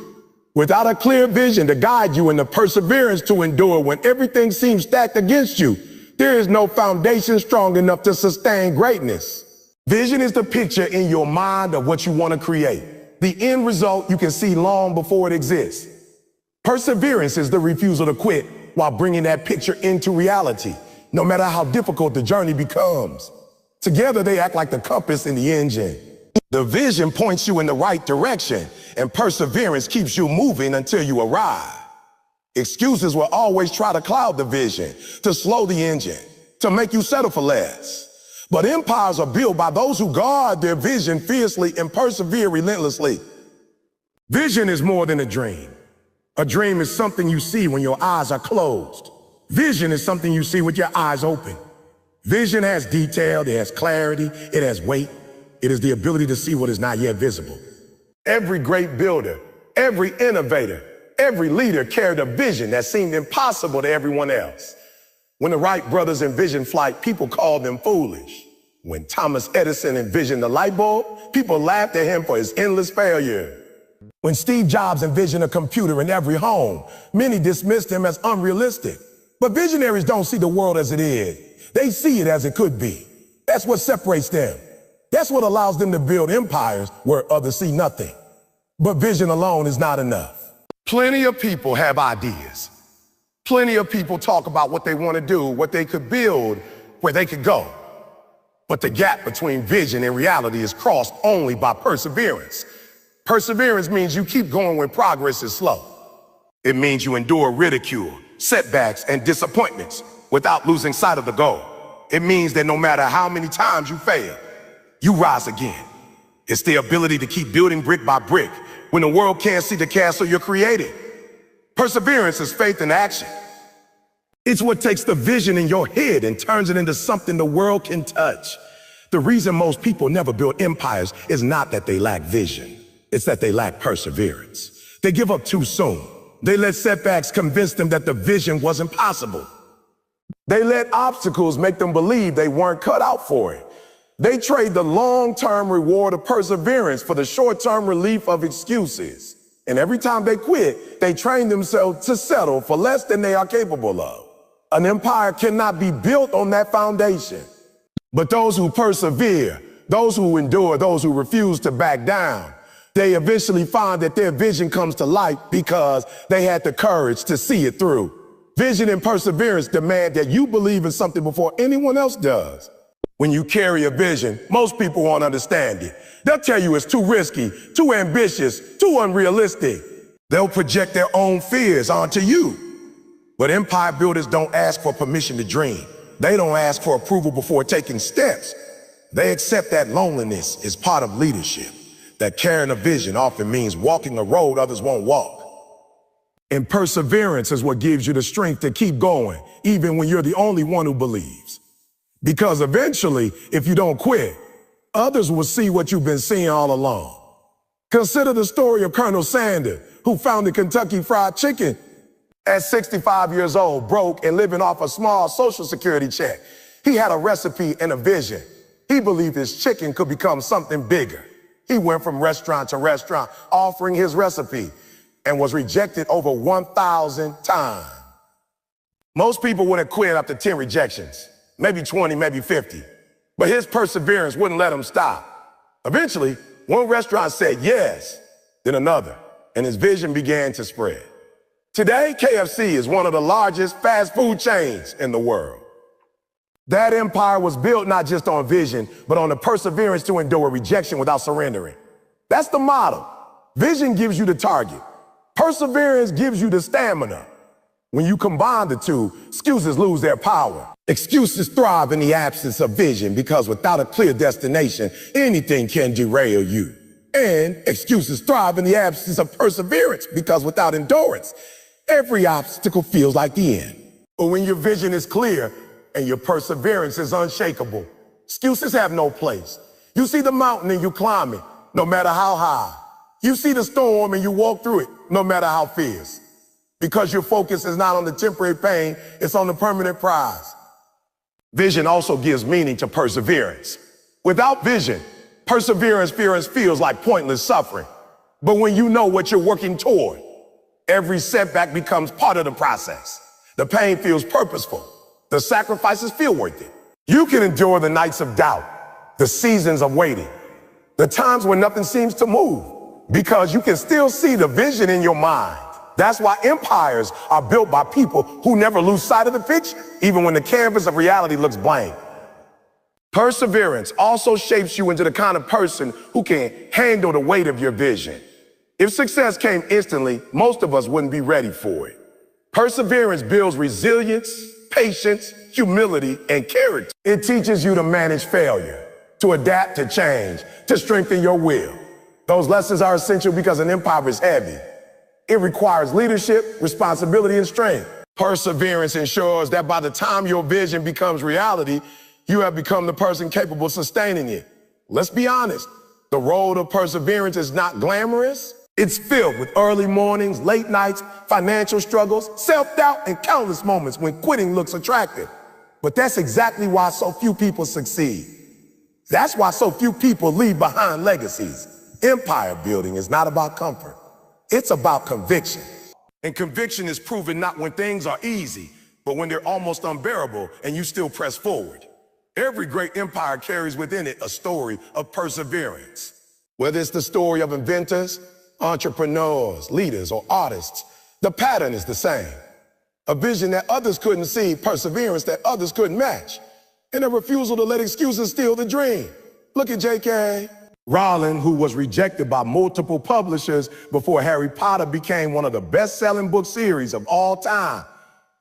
Without a clear vision to guide you and the perseverance to endure when everything seems stacked against you, there is no foundation strong enough to sustain greatness. Vision is the picture in your mind of what you want to create. The end result you can see long before it exists. Perseverance is the refusal to quit while bringing that picture into reality, no matter how difficult the journey becomes. Together, they act like the compass in the engine. The vision points you in the right direction, and perseverance keeps you moving until you arrive. Excuses will always try to cloud the vision, to slow the engine, to make you settle for less. But empires are built by those who guard their vision fiercely and persevere relentlessly. Vision is more than a dream. A dream is something you see when your eyes are closed. Vision is something you see with your eyes open. Vision has detail, it has clarity, it has weight. It is the ability to see what is not yet visible. Every great builder, every innovator, every leader carried a vision that seemed impossible to everyone else. When the Wright brothers envisioned flight, people called them foolish. When Thomas Edison envisioned the light bulb, people laughed at him for his endless failure. When Steve Jobs envisioned a computer in every home, many dismissed him as unrealistic. But visionaries don't see the world as it is. They see it as it could be. That's what separates them. That's what allows them to build empires where others see nothing. But vision alone is not enough. Plenty of people have ideas. Plenty of people talk about what they want to do, what they could build, where they could go. But the gap between vision and reality is crossed only by perseverance. Perseverance means you keep going when progress is slow. It means you endure ridicule, setbacks, and disappointments without losing sight of the goal. It means that no matter how many times you fail, you rise again. It's the ability to keep building brick by brick when the world can't see the castle you're creating. Perseverance is faith in action. It's what takes the vision in your head and turns it into something the world can touch. The reason most people never build empires is not that they lack vision. It's that they lack perseverance. They give up too soon. They let setbacks convince them that the vision wasn't possible. They let obstacles make them believe they weren't cut out for it. They trade the long-term reward of perseverance for the short-term relief of excuses. And every time they quit, they train themselves to settle for less than they are capable of. An empire cannot be built on that foundation. But those who persevere, those who endure, those who refuse to back down, they eventually find that their vision comes to life because they had the courage to see it through. Vision and perseverance demand that you believe in something before anyone else does. When you carry a vision, most people won't understand it. They'll tell you it's too risky, too ambitious, too unrealistic. They'll project their own fears onto you. But empire builders don't ask for permission to dream. They don't ask for approval before taking steps. They accept that loneliness is part of leadership, that carrying a vision often means walking a road others won't walk. And perseverance is what gives you the strength to keep going, even when you're the only one who believes. Because eventually, if you don't quit, others will see what you've been seeing all along. Consider the story of Colonel Sanders, who founded Kentucky Fried Chicken. At 65 years old, broke and living off a small Social Security check, he had a recipe and a vision. He believed his chicken could become something bigger. He went from restaurant to restaurant offering his recipe and was rejected over 1,000 times. Most people wouldn't quit after 10 rejections, maybe 20, maybe 50. But his perseverance wouldn't let him stop. Eventually, one restaurant said yes, then another, and his vision began to spread. Today, KFC is one of the largest fast food chains in the world. That empire was built not just on vision, but on the perseverance to endure rejection without surrendering. That's the model. Vision gives you the target. Perseverance gives you the stamina. When you combine the two, excuses lose their power. Excuses thrive in the absence of vision because without a clear destination, anything can derail you. And excuses thrive in the absence of perseverance because without endurance, every obstacle feels like the end. But when your vision is clear and your perseverance is unshakable, excuses have no place. You see the mountain and you climb it, no matter how high. You see the storm and you walk through it, no matter how fierce. Because your focus is not on the temporary pain, it's on the permanent prize. Vision also gives meaning to perseverance. Without vision, perseverance feels like pointless suffering. But when you know what you're working toward, every setback becomes part of the process. The pain feels purposeful. The sacrifices feel worth it. You can endure the nights of doubt, the seasons of waiting, the times when nothing seems to move, because you can still see the vision in your mind. That's why empires are built by people who never lose sight of the picture, even when the canvas of reality looks blank. Perseverance also shapes you into the kind of person who can handle the weight of your vision. If success came instantly, most of us wouldn't be ready for it. Perseverance builds resilience, patience, humility, and character. It teaches you to manage failure, to adapt to change, to strengthen your will. Those lessons are essential because an empire is heavy. It requires leadership, responsibility, and strength. Perseverance ensures that by the time your vision becomes reality, you have become the person capable of sustaining it. Let's be honest, the road of perseverance is not glamorous. It's filled with early mornings, late nights, financial struggles, self-doubt, and countless moments when quitting looks attractive. But that's exactly why so few people succeed. That's why so few people leave behind legacies. Empire building is not about comfort. It's about conviction. And conviction is proven not when things are easy, but when they're almost unbearable and you still press forward. Every great empire carries within it a story of perseverance. Whether it's the story of inventors, entrepreneurs, leaders, or artists, the pattern is the same. A vision that others couldn't see, perseverance that others couldn't match, and a refusal to let excuses steal the dream. Look at J.K. Rowling, who was rejected by multiple publishers before Harry Potter became one of the best-selling book series of all time.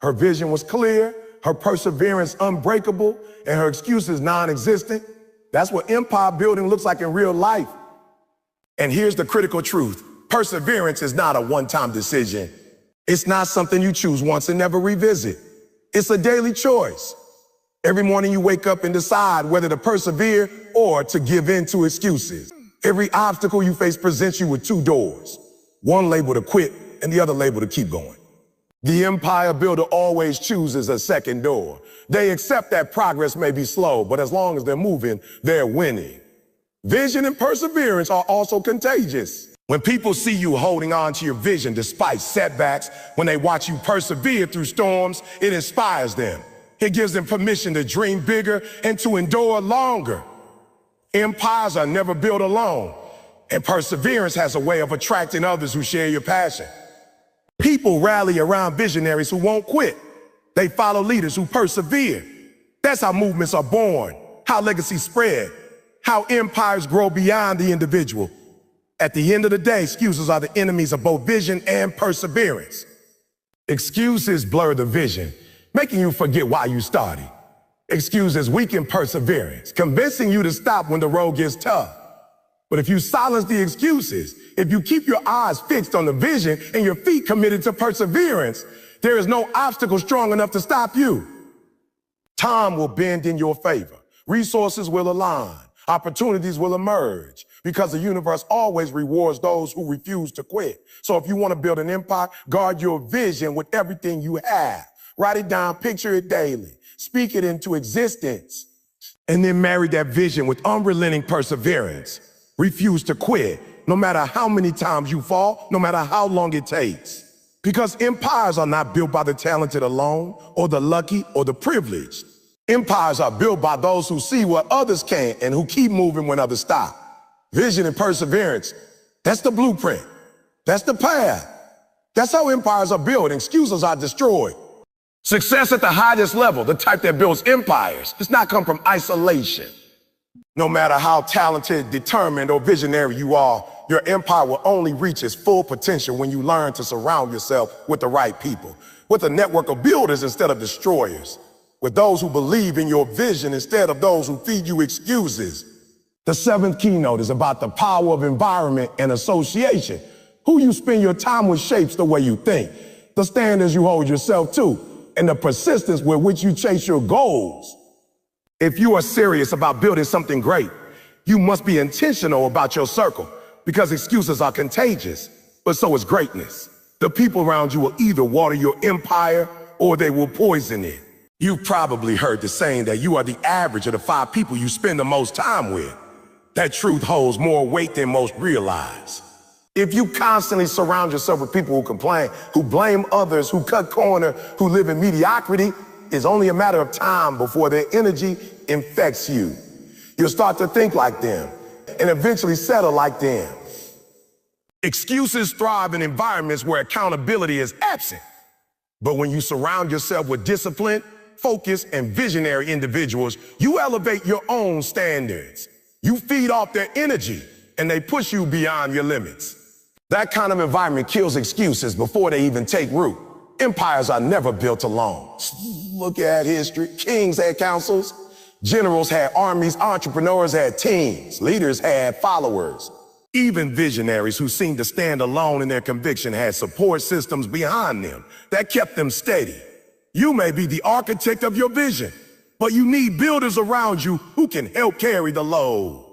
Her vision was clear, her perseverance unbreakable, and her excuses non-existent. That's what empire building looks like in real life. And here's the critical truth. Perseverance is not a one-time decision. It's not something you choose once and never revisit. It's a daily choice. Every morning you wake up and decide whether to persevere or to give in to excuses. Every obstacle you face presents you with two doors, one labeled to quit and the other labeled to keep going. The empire builder always chooses a second door. They accept that progress may be slow, but as long as they're moving, they're winning. Vision and perseverance are also contagious. When people see you holding on to your vision despite setbacks, when they watch you persevere through storms, it inspires them. It gives them permission to dream bigger and to endure longer. Empires are never built alone, and perseverance has a way of attracting others who share your passion. People rally around visionaries who won't quit. They follow leaders who persevere. That's how movements are born, how legacies spread, how empires grow beyond the individual. At the end of the day, excuses are the enemies of both vision and perseverance. Excuses blur the vision, making you forget why you started. Excuses weaken perseverance, convincing you to stop when the road gets tough. But if you silence the excuses, if you keep your eyes fixed on the vision and your feet committed to perseverance, there is no obstacle strong enough to stop you. Time will bend in your favor. Resources will align. Opportunities will emerge because the universe always rewards those who refuse to quit. So if you want to build an empire, guard your vision with everything you have. Write it down, picture it daily, speak it into existence, and then marry that vision with unrelenting perseverance. Refuse to quit, no matter how many times you fall, no matter how long it takes. Because empires are not built by the talented alone, or the lucky, or the privileged. Empires are built by those who see what others can't and who keep moving when others stop. Vision and perseverance, that's the blueprint. That's the path. That's how empires are built. Excuses are destroyed. Success at the highest level, the type that builds empires, does not come from isolation. No matter how talented, determined, or visionary you are, your empire will only reach its full potential when you learn to surround yourself with the right people, with a network of builders instead of destroyers, with those who believe in your vision instead of those who feed you excuses. The seventh keynote is about the power of environment and association. Who you spend your time with shapes the way you think, the standards you hold yourself to, and the persistence with which you chase your goals. If you are serious about building something great, you must be intentional about your circle, because excuses are contagious, but so is greatness. The people around you will either water your empire or they will poison it. You've probably heard the saying that you are the average of the 5 people you spend the most time with. That truth holds more weight than most realize. If you constantly surround yourself with people who complain, who blame others, who cut corner, who live in mediocrity, it's only a matter of time before their energy infects you. You'll start to think like them and eventually settle like them. Excuses thrive in environments where accountability is absent. But when you surround yourself with disciplined, focused, and visionary individuals, you elevate your own standards. You feed off their energy and they push you beyond your limits. That kind of environment kills excuses before they even take root. Empires are never built alone. Look at history. Kings had councils. Generals had armies. Entrepreneurs had teams. Leaders had followers. Even visionaries who seemed to stand alone in their conviction had support systems behind them that kept them steady. You may be the architect of your vision, but you need builders around you who can help carry the load.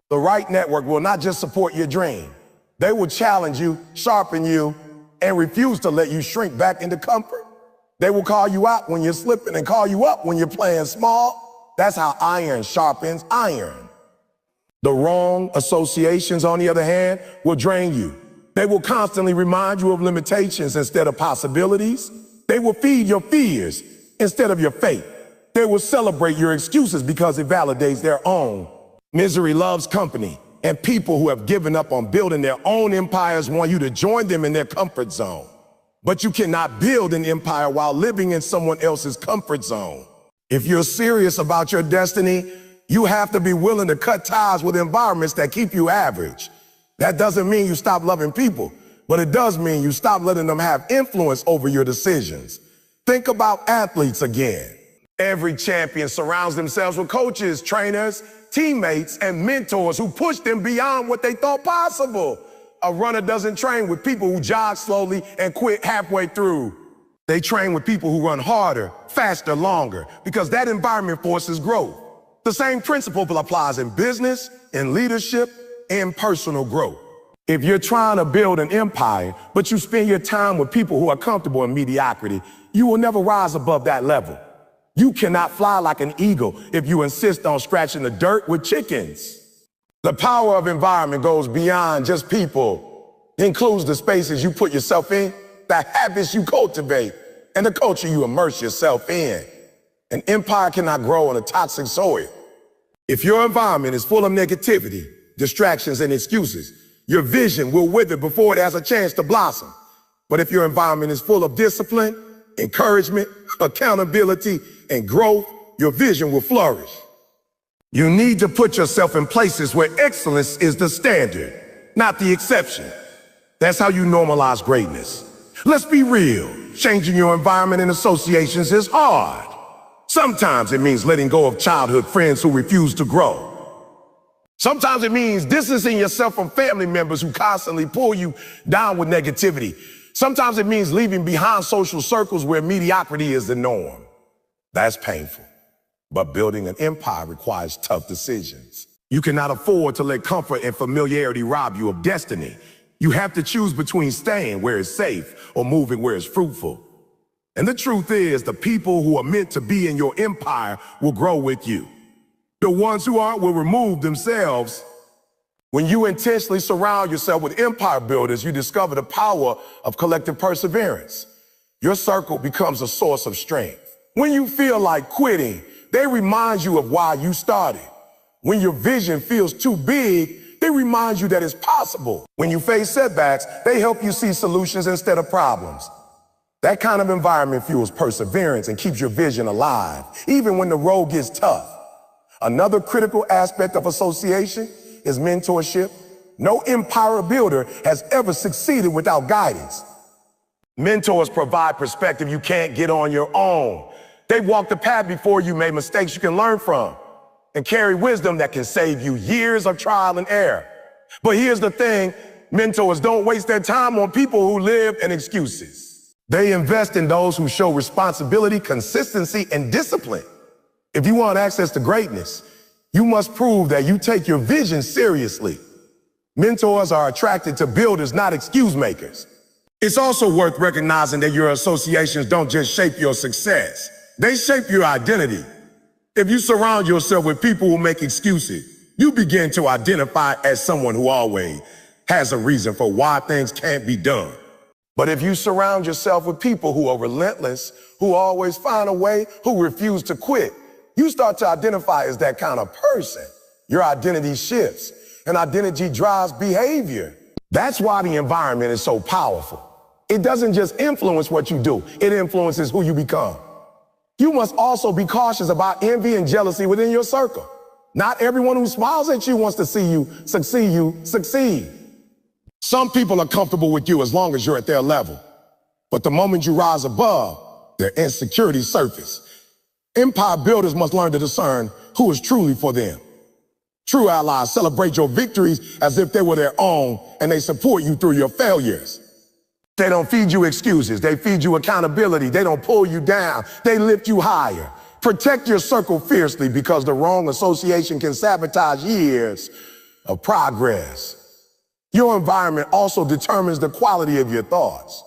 The right network will not just support your dream. They will challenge you, sharpen you, and refuse to let you shrink back into comfort. They will call you out when you're slipping and call you up when you're playing small. That's how iron sharpens iron. The wrong associations, on the other hand, will drain you. They will constantly remind you of limitations instead of possibilities. They will feed your fears instead of your faith. They will celebrate your excuses because it validates their own. Misery loves company. And people who have given up on building their own empires want you to join them in their comfort zone. But you cannot build an empire while living in someone else's comfort zone. If you're serious about your destiny, you have to be willing to cut ties with environments that keep you average. That doesn't mean you stop loving people, but it does mean you stop letting them have influence over your decisions. Think about athletes again. Every champion surrounds themselves with coaches, trainers, teammates, and mentors who push them beyond what they thought possible. A runner doesn't train with people who jog slowly and quit halfway through. They train with people who run harder, faster, longer, because that environment forces growth. The same principle applies in business, in leadership, and personal growth. If you're trying to build an empire, but you spend your time with people who are comfortable in mediocrity, you will never rise above that level. You cannot fly like an eagle if you insist on scratching the dirt with chickens. The power of environment goes beyond just people. It includes the spaces you put yourself in, the habits you cultivate, and the culture you immerse yourself in. An empire cannot grow on a toxic soil. If your environment is full of negativity, distractions, and excuses, your vision will wither before it has a chance to blossom. But if your environment is full of discipline, encouragement, accountability, and growth, your vision will flourish. You need to put yourself in places where excellence is the standard, not the exception. That's how you normalize greatness. Let's be real. Changing your environment and associations is hard. Sometimes it means letting go of childhood friends who refuse to grow. Sometimes it means distancing yourself from family members who constantly pull you down with negativity. Sometimes it means leaving behind social circles where mediocrity is the norm. That's painful. But building an empire requires tough decisions. You cannot afford to let comfort and familiarity rob you of destiny. You have to choose between staying where it's safe or moving where it's fruitful. And the truth is, the people who are meant to be in your empire will grow with you. The ones who aren't will remove themselves. When you intentionally surround yourself with empire builders, you discover the power of collective perseverance. Your circle becomes a source of strength. When you feel like quitting, they remind you of why you started. When your vision feels too big, they remind you that it's possible. When you face setbacks, they help you see solutions instead of problems. That kind of environment fuels perseverance and keeps your vision alive, even when the road gets tough. Another critical aspect of association is mentorship. No empire builder has ever succeeded without guidance. Mentors provide perspective you can't get on your own. They walk the path before you, made mistakes you can learn from, and carry wisdom that can save you years of trial and error. But here's the thing, mentors don't waste their time on people who live in excuses. They invest in those who show responsibility, consistency, and discipline. If you want access to greatness, you must prove that you take your vision seriously. Mentors are attracted to builders, not excuse makers. It's also worth recognizing that your associations don't just shape your success. They shape your identity. If you surround yourself with people who make excuses, you begin to identify as someone who always has a reason for why things can't be done. But if you surround yourself with people who are relentless, who always find a way, who refuse to quit, you start to identify as that kind of person. Your identity shifts, and identity drives behavior. That's why the environment is so powerful. It doesn't just influence what you do, it influences who you become. You must also be cautious about envy and jealousy within your circle. Not everyone who smiles at you wants to see you succeed. Some people are comfortable with you as long as you're at their level. But the moment you rise above, their insecurities surface. Empire builders must learn to discern who is truly for them. True allies celebrate your victories as if they were their own, and they support you through your failures. They don't feed you excuses. They feed you accountability. They don't pull you down. They lift you higher. Protect your circle fiercely, because the wrong association can sabotage years of progress. Your environment also determines the quality of your thoughts.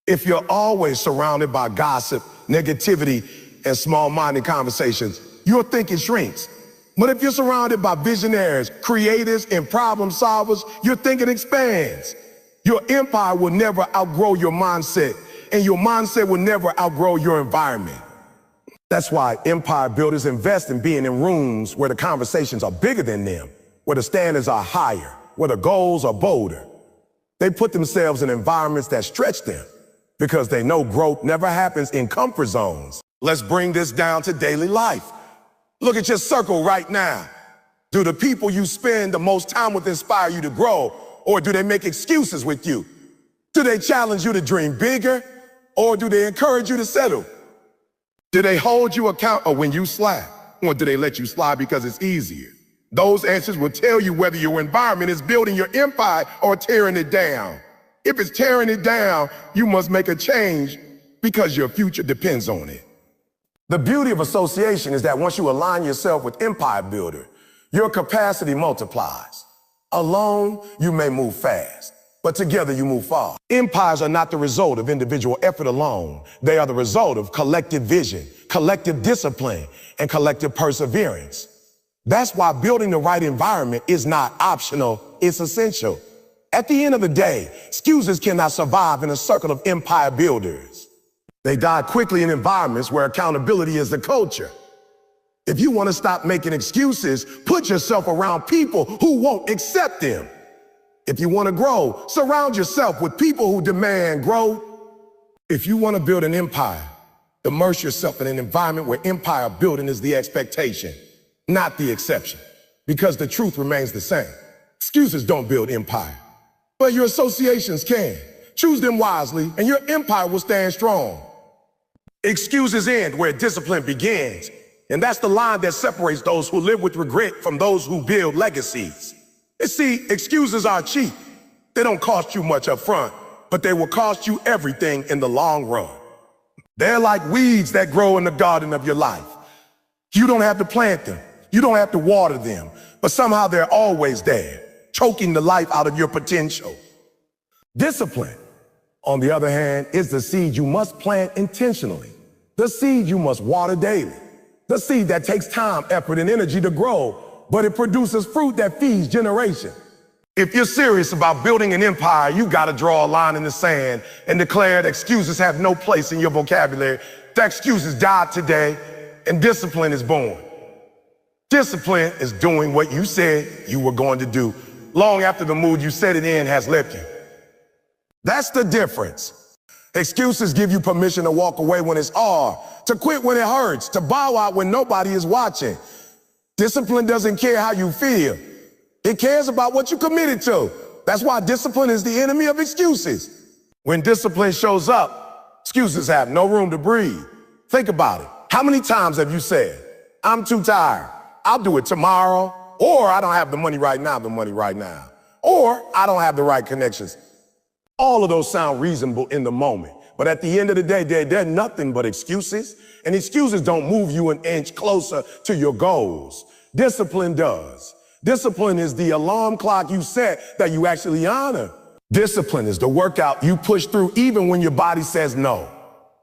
If you're always surrounded by gossip, negativity, and small-minded conversations, your thinking shrinks. But if you're surrounded by visionaries, creators, and problem solvers, your thinking expands. Your empire will never outgrow your mindset, and your mindset will never outgrow your environment. That's why empire builders invest in being in rooms where the conversations are bigger than them. where the standards are higher, where the goals are bolder. They put themselves in environments that stretch them because they know growth never happens in comfort zones. Let's bring this down to daily life. Look at your circle right now. Do the people you spend the most time with inspire you to grow, or do they make excuses with you? Do they challenge you to dream bigger, or do they encourage you to settle? Do they hold you accountable when you slack, or do they let you slide because it's easier? Those answers will tell you whether your environment is building your empire or tearing it down. If it's tearing it down, you must make a change because your future depends on it. The beauty of association is that once you align yourself with empire builder, your capacity multiplies. Alone, you may move fast, but together you move far. Empires are not the result of individual effort alone. They are the result of collective vision, collective discipline, and collective perseverance. That's why building the right environment is not optional, it's essential. At the end of the day, excuses cannot survive in a circle of empire builders. They die quickly in environments where accountability is the culture. If you want to stop making excuses, put yourself around people who won't accept them. If you want to grow, surround yourself with people who demand growth. If you want to build an empire, immerse yourself in an environment where empire building is the expectation, not the exception, because the truth remains the same. Excuses don't build empire, but your associations can. Choose them wisely, and your empire will stand strong. Excuses end where discipline begins, and that's the line that separates those who live with regret from those who build legacies. You see, excuses are cheap. They don't cost you much up front, but they will cost you everything in the long run. They're like weeds that grow in the garden of your life. You don't have to plant them. You don't have to water them, but somehow they're always there, choking the life out of your potential. Discipline, on the other hand, is the seed you must plant intentionally, the seed you must water daily, the seed that takes time, effort, and energy to grow, but it produces fruit that feeds generations. If you're serious about building an empire, you gotta draw a line in the sand and declare that excuses have no place in your vocabulary. The excuses died today, and discipline is born. Discipline is doing what you said you were going to do long after the mood you set it in has left you. That's the difference. Excuses give you permission to walk away when it's hard, to quit when it hurts, to bow out when nobody is watching. Discipline doesn't care how you feel. It cares about what you committed to. That's why discipline is the enemy of excuses. When discipline shows up, excuses have no room to breathe. Think about it. How many times have you said, I'm too tired, I'll do it tomorrow, or I don't have the money right now, or I don't have the right connections? All of those sound reasonable in the moment, but at the end of the day, they're nothing but excuses, and excuses don't move you an inch closer to your goals. Discipline does. Discipline is the alarm clock you set that you actually honor. Discipline is the workout you push through even when your body says no.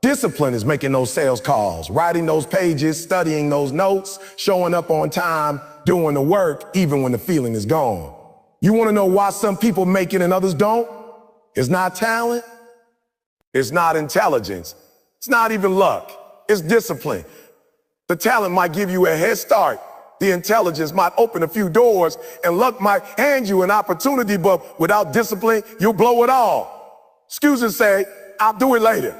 Discipline is making those sales calls, writing those pages, studying those notes, showing up on time, doing the work even when the feeling is gone. You want to know why some people make it and others don't? It's not talent. It's not intelligence. It's not even luck. It's discipline. The talent might give you a head start. The intelligence might open a few doors, and luck might hand you an opportunity, but without discipline, you'll blow it all. Excuses say, I'll do it later.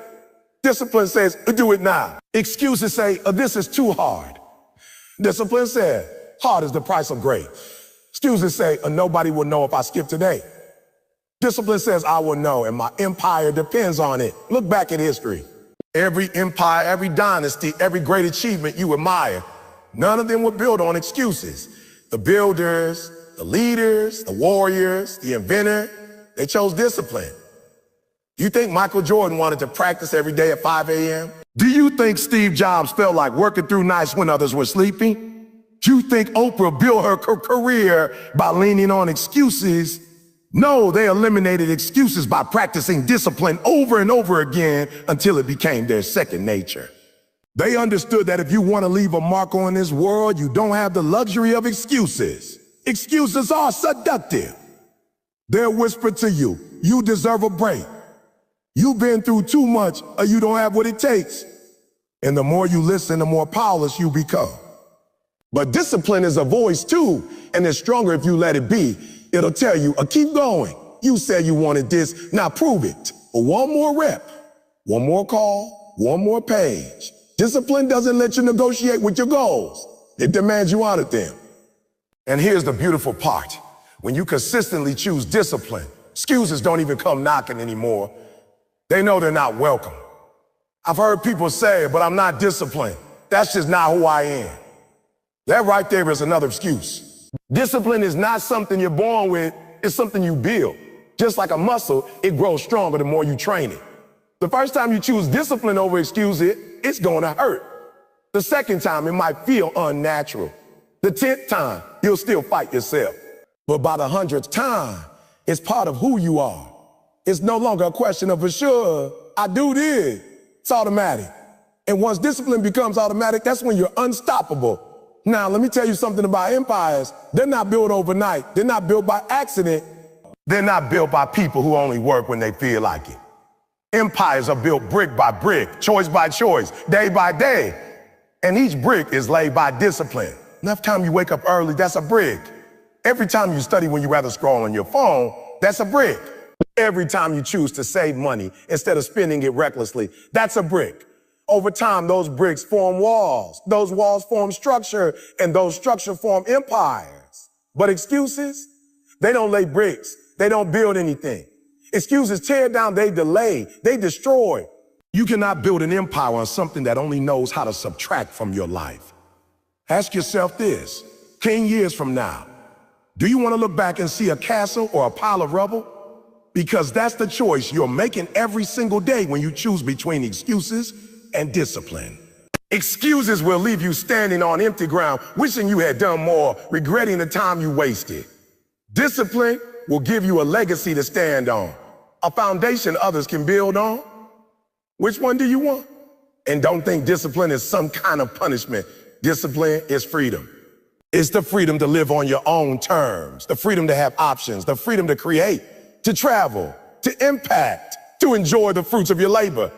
Discipline says, do it now. Excuses say, this is too hard. Discipline says, hard is the price of great. Excuses say, nobody will know if I skip today. Discipline says, I will know, and my empire depends on it. Look back at history. Every empire, every dynasty, every great achievement you admire, none of them were built on excuses. The builders, the leaders, the warriors, the inventor, they chose discipline. You think Michael Jordan wanted to practice every day at 5 a.m.? Do you think Steve Jobs felt like working through nights when others were sleeping? Do you think Oprah built her career by leaning on excuses? No, they eliminated excuses by practicing discipline over and over again until it became their second nature. They understood that if you want to leave a mark on this world, you don't have the luxury of excuses. Excuses are seductive. They'll whisper to you, you deserve a break. You've been through too much, or you don't have what it takes. And the more you listen, the more powerless you become. But discipline is a voice too, and it's stronger if you let it be. It'll tell you, keep going. You said you wanted this, now prove it. Or one more rep, one more call, one more page. Discipline doesn't let you negotiate with your goals. It demands you honor them. And here's the beautiful part. When you consistently choose discipline, excuses don't even come knocking anymore. They know they're not welcome. I've heard people say, but I'm not disciplined. That's just not who I am. That right there is another excuse. Discipline is not something you're born with, it's something you build. Just like a muscle, it grows stronger the more you train it. The first time you choose discipline over excuse it's gonna hurt. The second time, it might feel unnatural. The 10th time, you'll still fight yourself. But by the 100th time, it's part of who you are. It's no longer a question of for sure, I do this. It's automatic. And once discipline becomes automatic, that's when you're unstoppable. Now, let me tell you something about empires. They're not built overnight. They're not built by accident. They're not built by people who only work when they feel like it. Empires are built brick by brick, choice by choice, day by day. And each brick is laid by discipline. Enough time you wake up early, that's a brick. Every time you study when you rather scroll on your phone, that's a brick. Every time you choose to save money instead of spending it recklessly, that's a brick. Over time, those bricks form walls. Those walls form structure, and those structures form empires. But excuses, they don't lay bricks. They don't build anything. Excuses tear down, they delay, they destroy. You cannot build an empire on something that only knows how to subtract from your life. Ask yourself this, 10 years from now, do you want to look back and see a castle or a pile of rubble? Because that's the choice you're making every single day when you choose between excuses and discipline. Excuses will leave you standing on empty ground, wishing you had done more, regretting the time you wasted. Discipline will give you a legacy to stand on, a foundation others can build on. Which one do you want? And don't think discipline is some kind of punishment. Discipline is freedom. It's the freedom to live on your own terms, the freedom to have options, the freedom to create, to travel, to impact, to enjoy the fruits of your labor.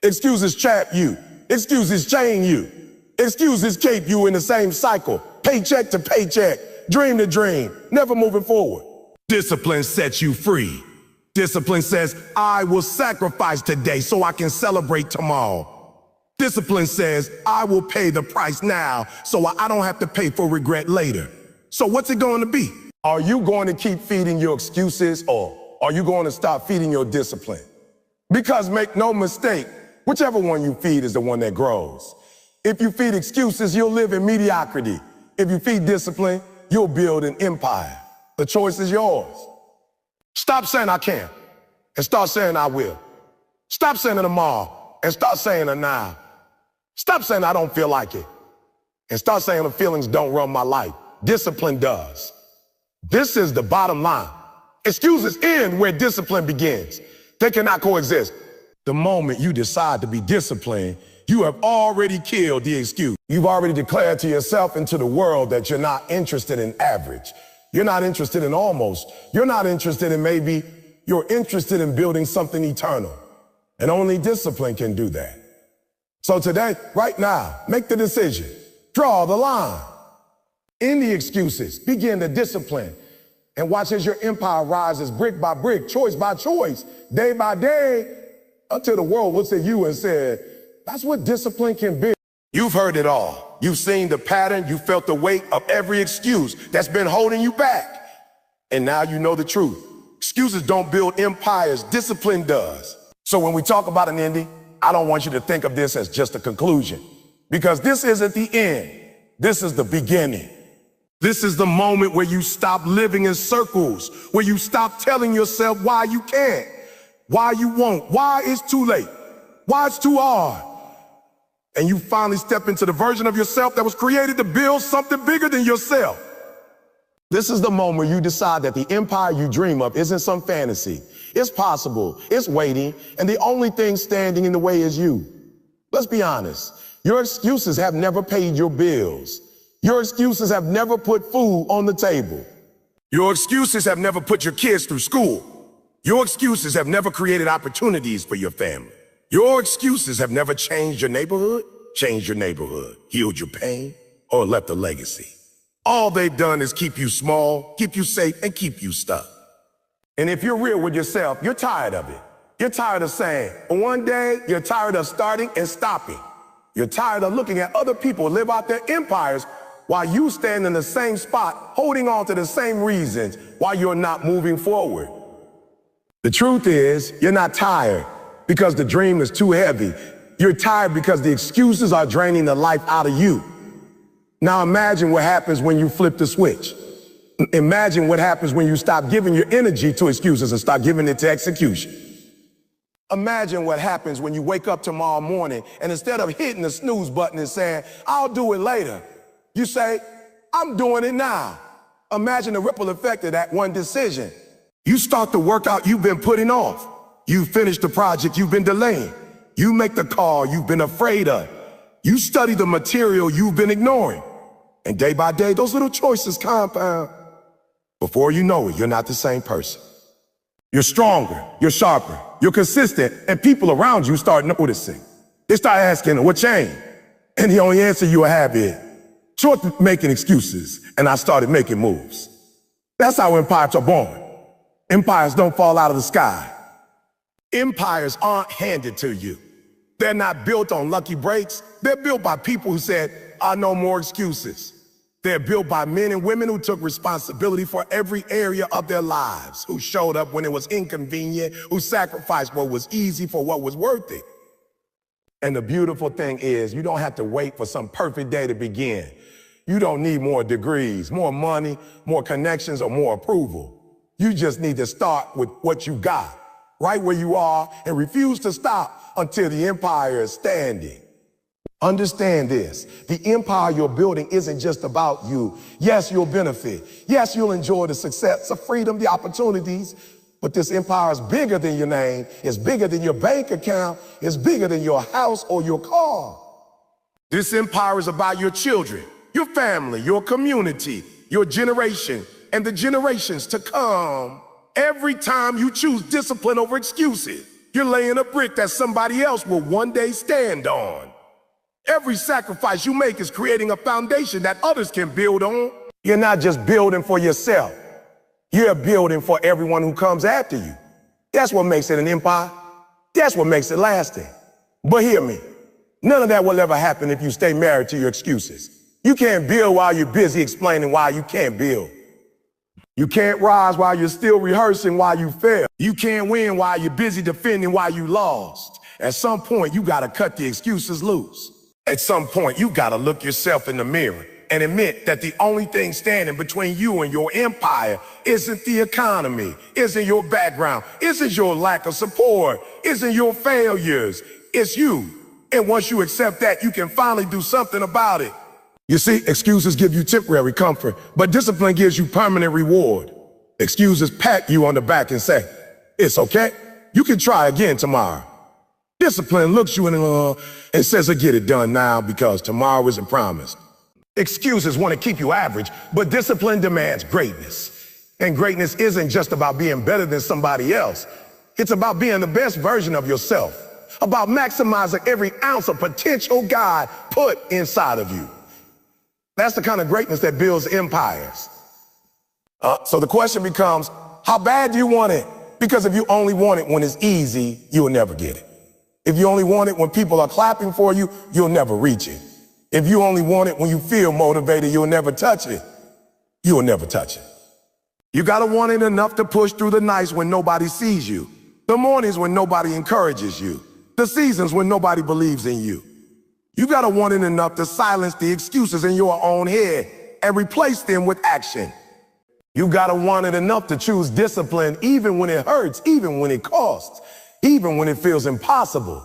Excuses trap you. Excuses chain you. Excuses keep you in the same cycle, paycheck to paycheck, dream to dream, never moving forward. Discipline sets you free. Discipline says, I will sacrifice today so I can celebrate tomorrow. Discipline says, I will pay the price now so I don't have to pay for regret later. So what's it going to be? Are you going to keep feeding your excuses, or are you going to stop feeding your discipline? Because make no mistake, whichever one you feed is the one that grows. If you feed excuses, you'll live in mediocrity. If you feed discipline, you'll build an empire. The choice is yours. Stop saying I can and start saying I will. Stop saying tomorrow and start saying a now. Stop saying I don't feel like it and start saying the feelings don't run my life. Discipline does. This is the bottom line. Excuses end where discipline begins. They cannot coexist. The moment you decide to be disciplined, you have already killed the excuse. You've already declared to yourself and to the world that you're not interested in average. You're not interested in almost. You're not interested in maybe. You're interested in building something eternal. And only discipline can do that. So today, right now, make the decision. Draw the line. End the excuses. Begin the discipline. And watch as your empire rises brick by brick, choice by choice, day by day, until the world looks at you and said, that's what discipline can be. You've heard it all. You've seen the pattern. You felt the weight of every excuse that's been holding you back. And now you know the truth. Excuses don't build empires. Discipline does. So when we talk about an ending, I don't want you to think of this as just a conclusion, because this isn't the end. This is the beginning. This is the moment where you stop living in circles, where you stop telling yourself why you can't, why you won't, why it's too late, why it's too hard. And you finally step into the version of yourself that was created to build something bigger than yourself. This is the moment you decide that the empire you dream of isn't some fantasy. It's possible, it's waiting, and the only thing standing in the way is you. Let's be honest. Your excuses have never paid your bills. Your excuses have never put food on the table. Your excuses have never put your kids through school. Your excuses have never created opportunities for your family. Your excuses have never changed your neighborhood, healed your pain, or left a legacy. All they've done is keep you small, keep you safe, and keep you stuck. And if you're real with yourself, you're tired of it. You're tired of saying, one day, you're tired of starting and stopping. You're tired of looking at other people live out their empires while you stand in the same spot, holding on to the same reasons why you're not moving forward. The truth is, you're not tired because the dream is too heavy. You're tired because the excuses are draining the life out of you. Now imagine what happens when you flip the switch. Imagine what happens when you stop giving your energy to excuses and start giving it to execution. Imagine what happens when you wake up tomorrow morning and instead of hitting the snooze button and saying, I'll do it later, you say, I'm doing it now. Imagine the ripple effect of that one decision. You start the workout you've been putting off. You finish the project you've been delaying. You make the call you've been afraid of. You study the material you've been ignoring. And day by day, those little choices compound. Before you know it, you're not the same person. You're stronger, you're sharper, you're consistent, and people around you start noticing. They start asking, what changed? And the only answer you have is, short making excuses, and I started making moves. That's how empires are born. Empires don't fall out of the sky. Empires aren't handed to you. They're not built on lucky breaks. They're built by people who said, no more excuses. They're built by men and women who took responsibility for every area of their lives, who showed up when it was inconvenient, who sacrificed what was easy for what was worth it. And the beautiful thing is, you don't have to wait for some perfect day to begin. You don't need more degrees, more money, more connections, or more approval. You just need to start with what you got, right where you are, and refuse to stop until the empire is standing. Understand this, the empire you're building isn't just about you. Yes, you'll benefit. Yes, you'll enjoy the success, the freedom, the opportunities, but this empire is bigger than your name, it's bigger than your bank account, it's bigger than your house or your car. This empire is about your children, your family, your community, your generation, and the generations to come. Every time you choose discipline over excuses, you're laying a brick that somebody else will one day stand on. Every sacrifice you make is creating a foundation that others can build on. You're not just building for yourself. You're building for everyone who comes after you. That's what makes it an empire. That's what makes it lasting. But hear me, none of that will ever happen if you stay married to your excuses. You can't build while you're busy explaining why you can't build. You can't rise while you're still rehearsing why you failed. You can't win while you're busy defending why you lost. At some point, you gotta cut the excuses loose. At some point, you gotta look yourself in the mirror and admit that the only thing standing between you and your empire isn't the economy, isn't your background, isn't your lack of support, isn't your failures, it's you. And once you accept that, you can finally do something about it. You see, excuses give you temporary comfort, but discipline gives you permanent reward. Excuses pat you on the back and say, it's okay, you can try again tomorrow. Discipline looks you in and says, get it done now because tomorrow isn't promised. Excuses want to keep you average, but discipline demands greatness. And greatness isn't just about being better than somebody else. It's about being the best version of yourself, about maximizing every ounce of potential God put inside of you. That's the kind of greatness that builds empires. So the question becomes, how bad do you want it? Because if you only want it when it's easy, you'll never get it. If you only want it when people are clapping for you, you'll never reach it. If you only want it when you feel motivated, you'll never touch it. You'll never touch it. You gotta want it enough to push through the nights when nobody sees you, the mornings when nobody encourages you, the seasons when nobody believes in you. You gotta want it enough to silence the excuses in your own head and replace them with action. You gotta want it enough to choose discipline even when it hurts, even when it costs, even when it feels impossible.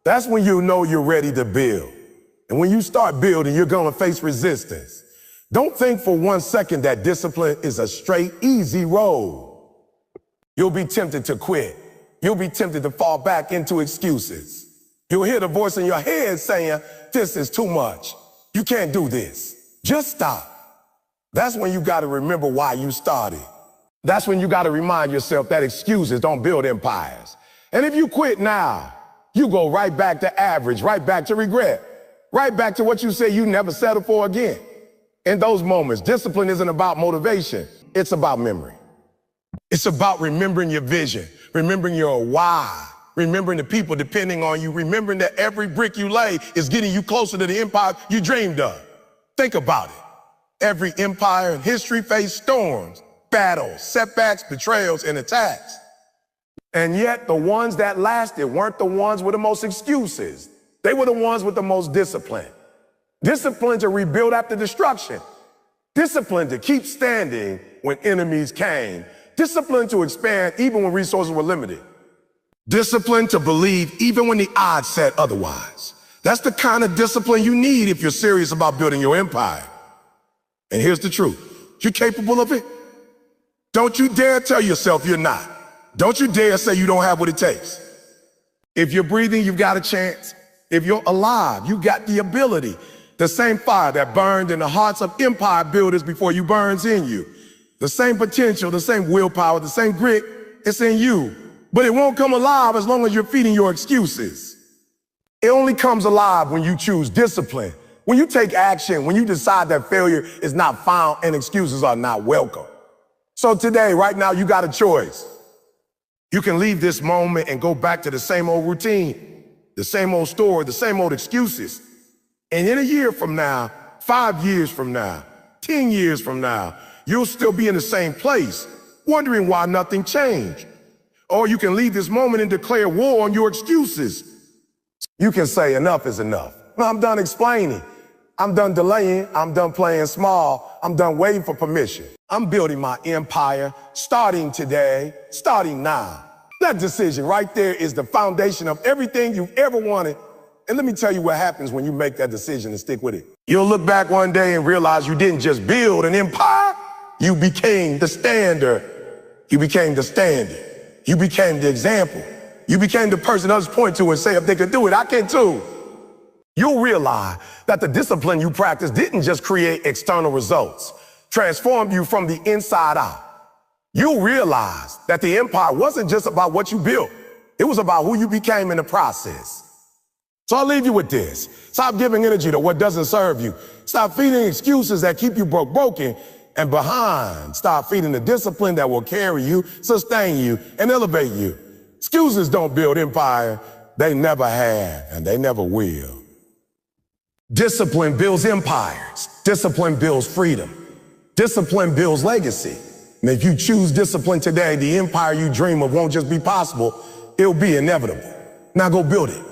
That's when you know you're ready to build. And when you start building, you're gonna face resistance. Don't think for 1 second that discipline is a straight, easy road. You'll be tempted to quit. You'll be tempted to fall back into excuses. You'll hear the voice in your head saying, this is too much. You can't do this. Just stop. That's when you gotta remember why you started. That's when you gotta remind yourself that excuses don't build empires. And if you quit now, you go right back to average, right back to regret, right back to what you say you never settle for again. In those moments, discipline isn't about motivation, it's about memory. It's about remembering your vision, remembering your why, remembering the people depending on you, remembering that every brick you lay is getting you closer to the empire you dreamed of. Think about it. Every empire in history faced storms, battles, setbacks, betrayals, and attacks. And yet the ones that lasted weren't the ones with the most excuses. They were the ones with the most discipline. Discipline to rebuild after destruction. Discipline to keep standing when enemies came. Discipline to expand even when resources were limited. Discipline to believe even when the odds said otherwise. That's the kind of discipline you need if you're serious about building your empire. And here's the truth. You're capable of it. Don't you dare tell yourself you're not. Don't you dare say you don't have what it takes. If you're breathing, you've got a chance. If you're alive, you got the ability. The same fire that burned in the hearts of empire builders before you burns in you. The same potential, the same willpower, the same grit, it's in you. But it won't come alive as long as you're feeding your excuses. It only comes alive when you choose discipline, when you take action, when you decide that failure is not found and excuses are not welcome. So today, right now, you got a choice. You can leave this moment and go back to the same old routine, the same old story, the same old excuses. And in a year from now, 5 years from now, 10 years from now, you'll still be in the same place, wondering why nothing changed. Or you can leave this moment and declare war on your excuses. You can say enough is enough. I'm done explaining. I'm done delaying. I'm done playing small. I'm done waiting for permission. I'm building my empire, starting today, starting now. That decision right there is the foundation of everything you've ever wanted. And let me tell you what happens when you make that decision and stick with it. You'll look back one day and realize you didn't just build an empire, you became the standard. You became the standard. You became the example. You became the person others point to and say, if they could do it, I can too. You'll realize that the discipline you practice didn't just create external results, transformed you from the inside out. You'll realize that the empire wasn't just about what you built. It was about who you became in the process. So I'll leave you with this. Stop giving energy to what doesn't serve you. Stop feeding excuses that keep you broken and behind. Stop feeding the discipline that will carry you, sustain you, and elevate you. Excuses don't build empire. They never have, and they never will. Discipline builds empires. Discipline builds freedom. Discipline builds legacy. And if you choose discipline today, the empire you dream of won't just be possible, it'll be inevitable. Now go build it.